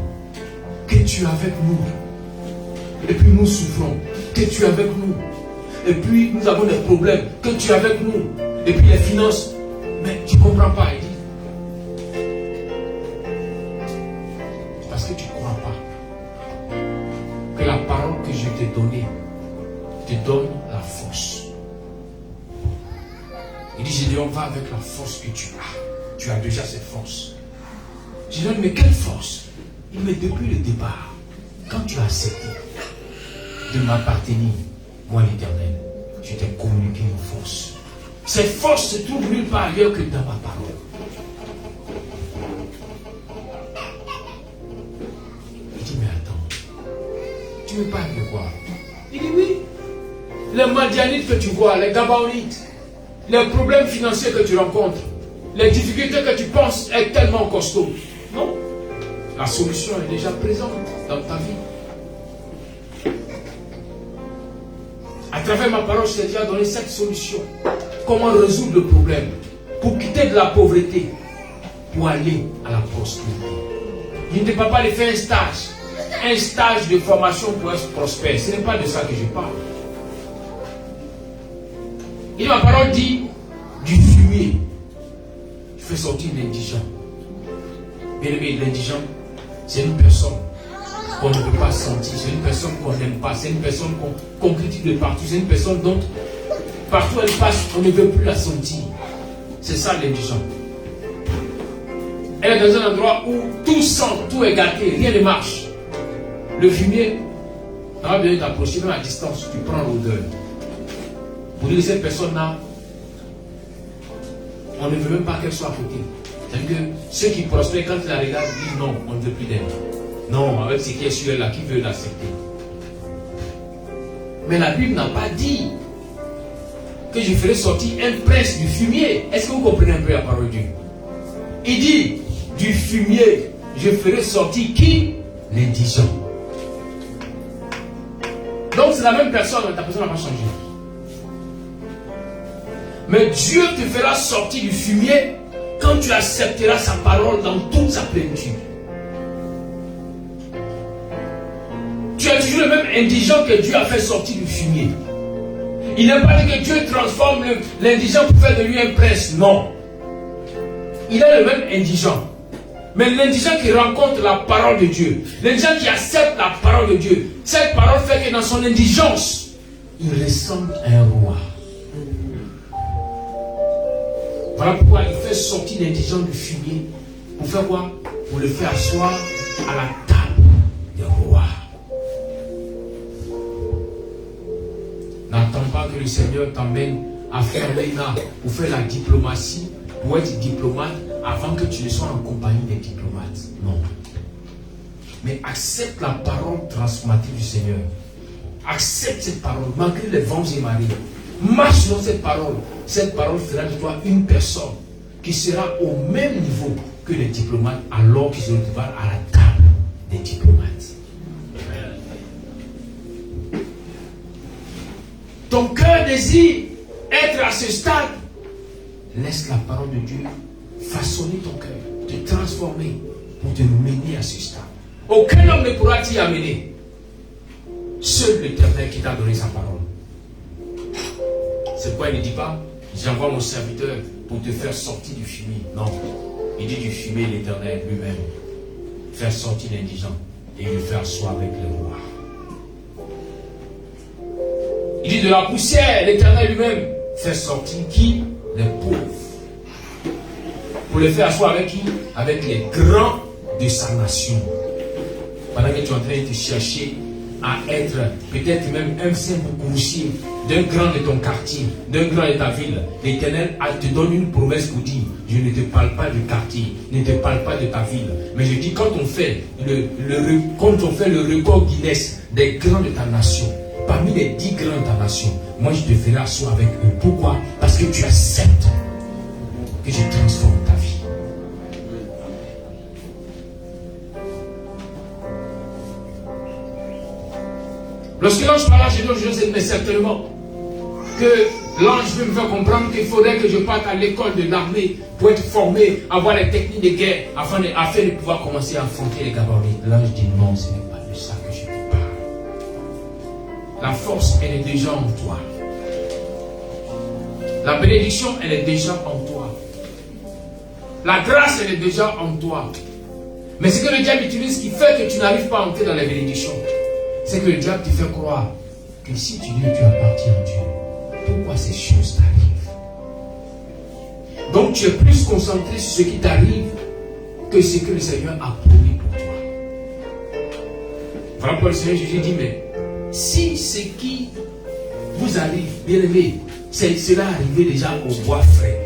que tu es avec nous. Et puis nous souffrons. Que tu es avec nous. Et puis nous avons des problèmes. Que tu es avec nous. Et puis les finances. Mais tu ne comprends pas. Il dit. Parce que tu ne crois pas que la parole que je t'ai donnée te donne la force. Il dit, Gédéon, va avec la force que tu as. Tu as déjà cette force. Je lui dis, mais quelle force? Il dit, mais depuis le départ, quand tu as accepté de m'appartenir, moi l'Éternel, je t'ai communiqué une force. Cette force se trouve nulle part ailleurs que dans ma parole. Il dit, mais attends, tu me parles de quoi? Il dit, oui, les Madianites que tu vois, les Gabaonites, les problèmes financiers que tu rencontres, les difficultés que tu penses être tellement costaud. Non, la solution est déjà présente dans ta vie. À travers ma parole, je t'ai déjà donné cette solution. Comment résoudre le problème pour quitter de la pauvreté, pour aller à la prospérité. Je ne te parle pas de faire un stage de formation pour être prospère. Ce n'est pas de ça que je parle. Et ma parole dit du fumier. Je fais sortir l'indigent. Bien aimé, l'indigent, c'est une personne qu'on ne peut pas sentir, c'est une personne qu'on n'aime pas, c'est une personne qu'on critique de partout, c'est une personne dont partout elle passe, on ne veut plus la sentir. C'est ça l'indigent. Elle est dans un endroit où tout sent, tout est gâté, rien ne marche. Le fumier, on va bien t'approcher, même à distance, tu prends l'odeur. Pour dire que cette personne-là, on ne veut même pas qu'elle soit à côté. C'est-à-dire que ceux qui prospèrent, quand ils la regardent, disent non, on ne veut plus d'elle. Non, avec ce qui est sur elle là, qui veut l'accepter? Mais la Bible n'a pas dit que je ferai sortir un prince du fumier. Est-ce que vous comprenez un peu la parole de Dieu? Il dit, du fumier, je ferai sortir qui? L'indigent. Donc c'est la même personne, ta personne n'a pas changé. Mais Dieu te fera sortir du fumier quand tu accepteras sa parole dans toute sa plénitude. Tu es toujours le même indigent que Dieu a fait sortir du fumier. Il n'a pas dit que Dieu transforme l'indigent pour faire de lui un prince. Non. Il est le même indigent. Mais l'indigent qui rencontre la parole de Dieu, l'indigent qui accepte la parole de Dieu, cette parole fait que dans son indigence, il ressemble à un roi. Voilà pourquoi il fait sortir l'indigent du fumier. Pour faire quoi? Pour le faire asseoir à la table des rois. N'attends pas que le Seigneur t'emmène à fermer là pour faire la diplomatie, pour être diplomate, avant que tu ne sois en compagnie des diplomates. Non. Mais accepte la parole transformative du Seigneur. Accepte cette parole, malgré les vents et marées. Marche dans cette parole. Cette parole fera de toi une personne qui sera au même niveau que les diplomates alors qu'ils se retrouvent à la table des diplomates. Ton cœur désire être à ce stade. Laisse la parole de Dieu façonner ton cœur, te transformer pour te mener à ce stade. Aucun homme ne pourra t'y amener. Seul l'Éternel qui t'a donné sa parole. C'est pourquoi il ne dit pas, j'envoie mon serviteur pour te faire sortir du fumier. Non. Il dit du fumier l'Éternel lui-même. Faire sortir l'indigent et le faire asseoir avec le roi. Il dit de la poussière, l'Éternel lui-même fait sortir qui? Les pauvres. Pour le faire asseoir avec qui? Avec les grands de sa nation. Pendant que tu es en train de te chercher à être peut-être même un simple coursier d'un grand de ton quartier, d'un grand de ta ville, l'Éternel te donne une promesse pour dire, je ne te parle pas du quartier, ne te parle pas de ta ville, mais je dis quand on fait le record Guinness des grands de ta nation, parmi les 10 grands de ta nation, moi je te ferai asseoir avec eux. Pourquoi? Parce que tu acceptes que je transforme ta vie. Lorsque l'ange parla, j'ai dit au Joseph, mais certainement que l'ange veut me faire comprendre qu'il faudrait que je parte à l'école de l'armée pour être formé, avoir les techniques de guerre, afin de pouvoir commencer à affronter les Gabaonites. L'ange dit non, ce n'est pas de ça que je te parle. La force, elle est déjà en toi. La bénédiction, elle est déjà en toi. La grâce, elle est déjà en toi. Mais ce que le diable utilise qui fait que tu n'arrives pas à entrer dans les bénédictions, c'est que le diable te fait croire que si tu dis que tu appartiens à Dieu, pourquoi ces choses t'arrivent? Donc tu es plus concentré sur ce qui t'arrive que ce que le Seigneur a promis pour toi. Voilà pourquoi le Seigneur Jésus dit, mais si ce qui vous arrive, bien aimé, cela arrivé déjà au bois frais.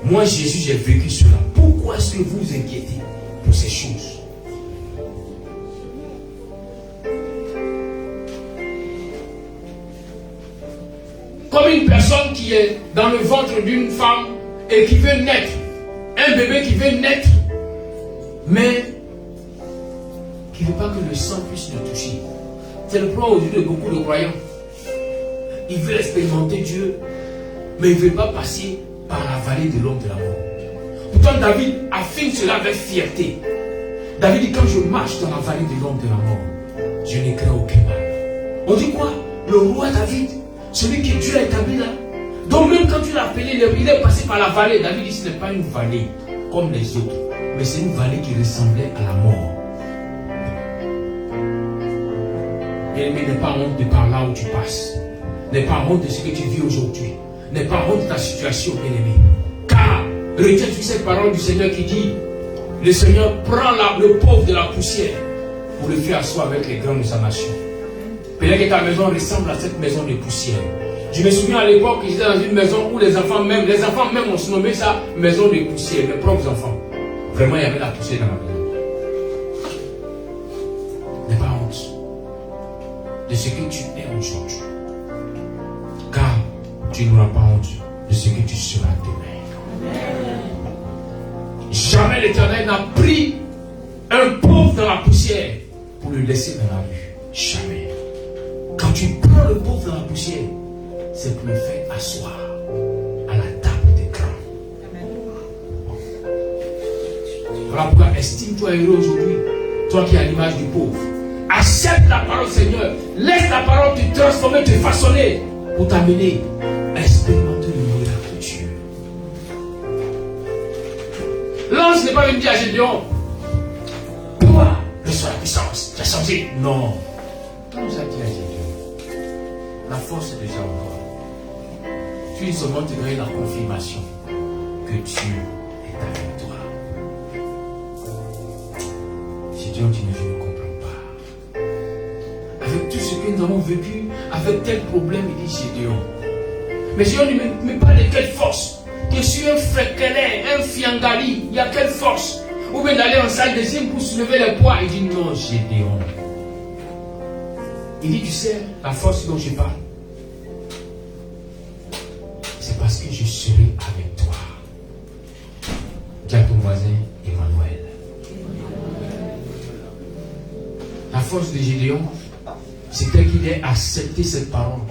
Moi Jésus, j'ai vécu cela. Pourquoi est-ce que vous vous inquiétez pour ces choses? Comme une personne qui est dans le ventre d'une femme et qui veut naître, un bébé qui veut naître, mais qui ne veut pas que le sang puisse le toucher. C'est le problème aujourd'hui de beaucoup de croyants. Ils veulent expérimenter Dieu, mais ils ne veulent pas passer par la vallée de l'ombre de la mort. Pourtant David affirme cela avec fierté. David dit, quand je marche dans la vallée de l'ombre de la mort, je ne crains aucun mal. On dit quoi? Le roi David, celui que Dieu a établi là. Donc même quand tu l'as appelé, il est passé par la vallée. David dit, ce n'est pas une vallée comme les autres, mais c'est une vallée qui ressemblait à la mort. Bien-aimé, n'aie pas honte de par là où tu passes. N'aie pas honte de ce que tu vis aujourd'hui. N'aie pas honte de ta situation, bien-aimé. Car, retiens toute cette parole du Seigneur qui dit, le Seigneur prend le pauvre de la poussière pour le faire asseoir avec les grands de sa nation. Peut-être que ta maison ressemble à cette maison de poussière. Je me souviens à l'époque que j'étais dans une maison où les enfants même ont surnommé ça maison de poussière, mes propres enfants. Vraiment, il y avait la poussière dans la maison. N'aie pas honte de ce que tu es aujourd'hui. Car tu n'auras pas honte de ce que tu seras demain. Jamais l'Éternel n'a pris un pauvre dans la poussière pour le laisser dans la rue. Jamais. Quand tu prends le pauvre dans la poussière, c'est pour le faire asseoir à la table des grands. Voilà pourquoi estime-toi heureux aujourd'hui, toi qui es à l'image du pauvre. Accepte la parole Seigneur. Laisse la parole te transformer, te façonner pour t'amener à expérimenter le miracle de Dieu. L'ange n'est pas venu dire à Gédéon, toi, reçois la puissance, tu as changé. Non. L'ange a dit à Gédéon, la force est déjà en toi. Tu dis seulement te donner la confirmation que Dieu est avec toi. Gédéon dit, mais je ne comprends pas. Avec tout ce que nous avons vécu, avec tel problème, il dit Gédéon, Mais si on ne me parle de quelle force? Je suis un fékelé, un fiangali. Il y a quelle force? Ou bien d'aller en salle de gym pour soulever les poids. Il dit non, Gédéon. Il dit, tu sais, la force dont je parle, c'est parce que je serai avec toi. Dis à ton voisin, Emmanuel. La force de Gédéon, c'était qu'il ait accepté cette parole.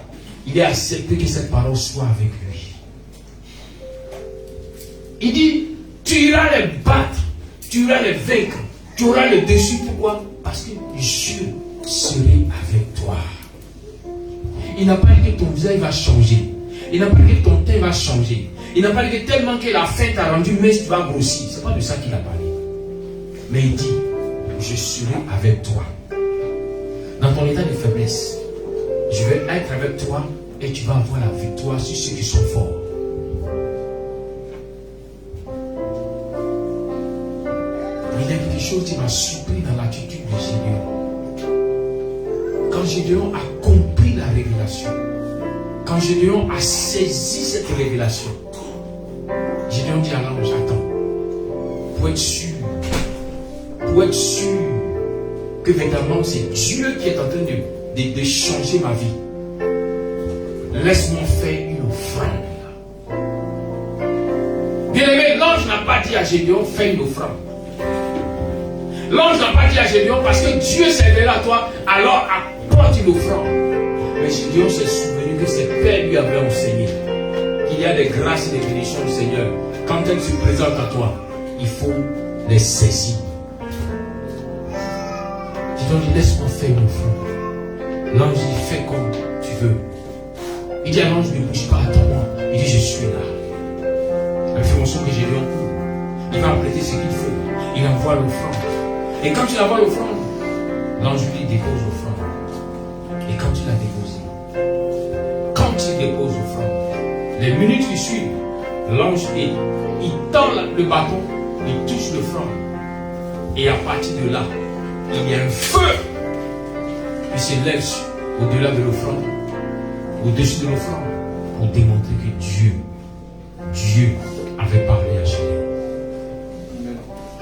Il ait accepté que cette parole soit avec lui. Il dit, tu iras les battre, tu iras les vaincre, tu auras le dessus. Pourquoi? Parce que Dieu serai avec toi. Il n'a pas dit que ton visage va changer. Il n'a pas dit que ton teint va changer. Il n'a pas dit que tellement que la faim t'a rendu mince, tu vas grossir. Ce n'est pas de ça qu'il a parlé. Mais il dit, je serai avec toi. Dans ton état de faiblesse, je vais être avec toi et tu vas avoir la victoire sur ceux qui sont forts. Il y a quelque chose qui m'a surpris dans l'attitude de Gédéon. Quand Gédéon a compris la révélation, quand Gédéon a saisi cette révélation, Gédéon dit à l'ange, attends, pour être sûr que véritablement c'est Dieu qui est en train de changer ma vie, laisse-moi faire une offrande. Bien aimé, l'ange n'a pas dit à Gédéon, fais une offrande. L'ange n'a pas dit à Gédéon, parce que Dieu s'est révélé à toi, alors apporte une offrande. Mais Gédéon s'est souvenu que ses pères lui avaient enseigné qu'il y a des grâces et des bénédictions du Seigneur. Quand elles se présentent à toi, il faut les saisir. Gédéon dit, laisse-moi faire une offrande. L'ange dit, fais comme tu veux. Il dit à l'ange, ne bouge pas, attends-moi. Il dit, je suis là. Elle fait mention que Gédéon court. Il va apprêter ce qu'il faut. Il envoie l'offrande. Et quand il envoie l'offrande, l'ange lui dépose l'offrande. Et quand il l'a déposé, quand il dépose l'offrande, les minutes qui suivent, l'ange il tend le bâton, il touche l'offrande. Et à partir de là, il y a un feu qui s'élève au-delà de l'offrande, au-dessus de l'offrande, pour démontrer que Dieu avait parlé à Gédéon.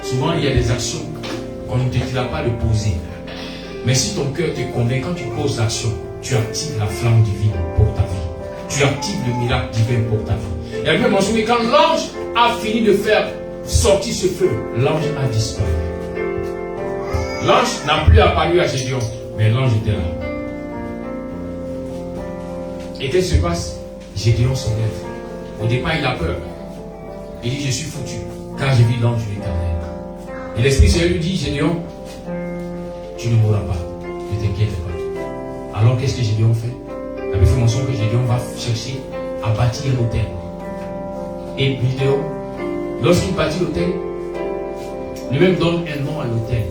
Souvent, il y a des actions qu'on ne te dira pas de poser. Mais si ton cœur te convainc, quand tu poses l'action, tu actives la flamme divine pour ta vie. Tu actives le miracle divin pour ta vie. Et elle peut mentionner, quand l'ange a fini de faire sortir ce feu, l'ange a disparu. L'ange n'a plus apparu à Gédéon, mais l'ange était là. Et qu'est-ce qui se passe? Gédéon se lève. Au départ, il a peur. Il dit, je suis foutu, car j'ai vu l'ange de l'Éternel. Et l'Esprit Seigneur lui dit, Gédéon, tu ne mourras pas, ne t'inquiète pas. Alors qu'est-ce que Gédéon fait? La Bible fait mention que Gédéon va chercher à bâtir un hôtel. Et Gédéon, lorsqu'il bâtit l'hôtel, lui-même donne un nom à l'hôtel.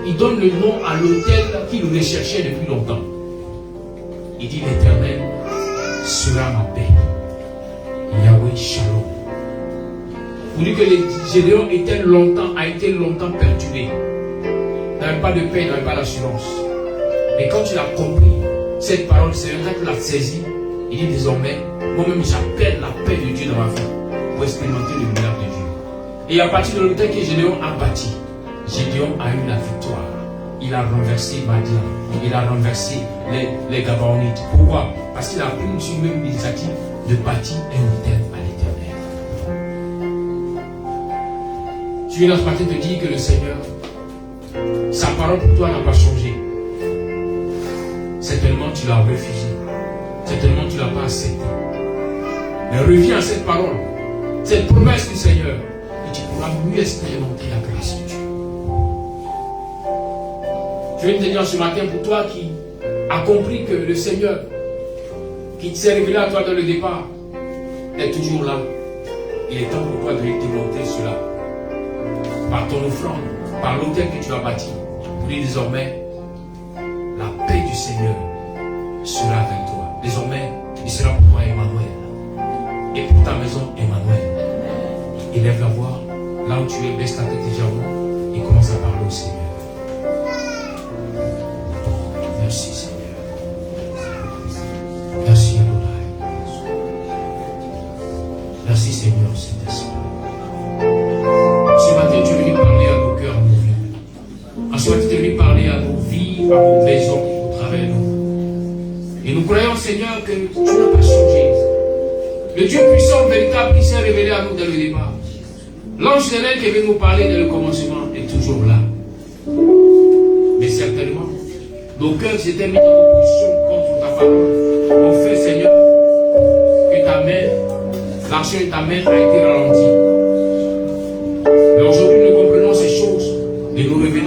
Il donne le nom à l'hôtel qu'il recherchait depuis longtemps. Il dit, l'Éternel sera ma paix. Yahweh Shalom. Vous dites que Gédéon a été longtemps perturbé. Il n'avait pas de paix, il n'avait pas d'assurance. Mais quand il a compris cette parole, c'est un quand il l'a saisi, il dit désormais, moi-même j'appelle la paix de Dieu dans ma vie pour expérimenter le miracle de Dieu. Et à partir de l'hôtel que Gédéon a bâti, Gédéon a eu la victoire. Il a renversé Madian, il a renversé les Gabaonites. Pourquoi? Parce qu'il a pris une même initiative de bâtir un hôtel à l'Éternel. Je viens ce matin te dire que le Seigneur, sa parole pour toi n'a pas changé. Certainement tu l'as refusé. Certainement tu ne l'as pas accepté. Mais reviens à cette parole, cette promesse du Seigneur, et tu pourras mieux expérimenter la grâce de Dieu. Je viens te dire ce matin pour toi qui as compris que le Seigneur, qui s'est révélé à toi dans le départ, est toujours là. Il est temps pour toi de démontrer cela par ton offrande, par l'autel que tu as bâti. Pour dire désormais, la paix du Seigneur sera avec toi. Désormais, il sera pour toi Emmanuel. Et pour ta maison, Emmanuel. Élève la voix, là où tu es, baisse ta tête légèrement et commence à parler au Seigneur. Merci Seigneur. Merci Adonai. Seigneur Saint-Esprit. Ce matin, tu es venu parler à nos cœurs, à nos vies. En ce matin, tu es venu parler à nos vies, à nos maisons, au travers de nous. Et nous croyons, Seigneur, que tu n'as pas changé. Le Dieu puissant, véritable, qui s'est révélé à nous dès le départ. L'ange de l'air qui est venu nous parler dès le commencement est toujours là. Mais certainement, nos cœurs s'étaient mis en opposition contre ta parole. On fait, Seigneur, que ta main, l'action de ta main a été ralentie. Mais aujourd'hui, nous comprenons ces choses et nous revenons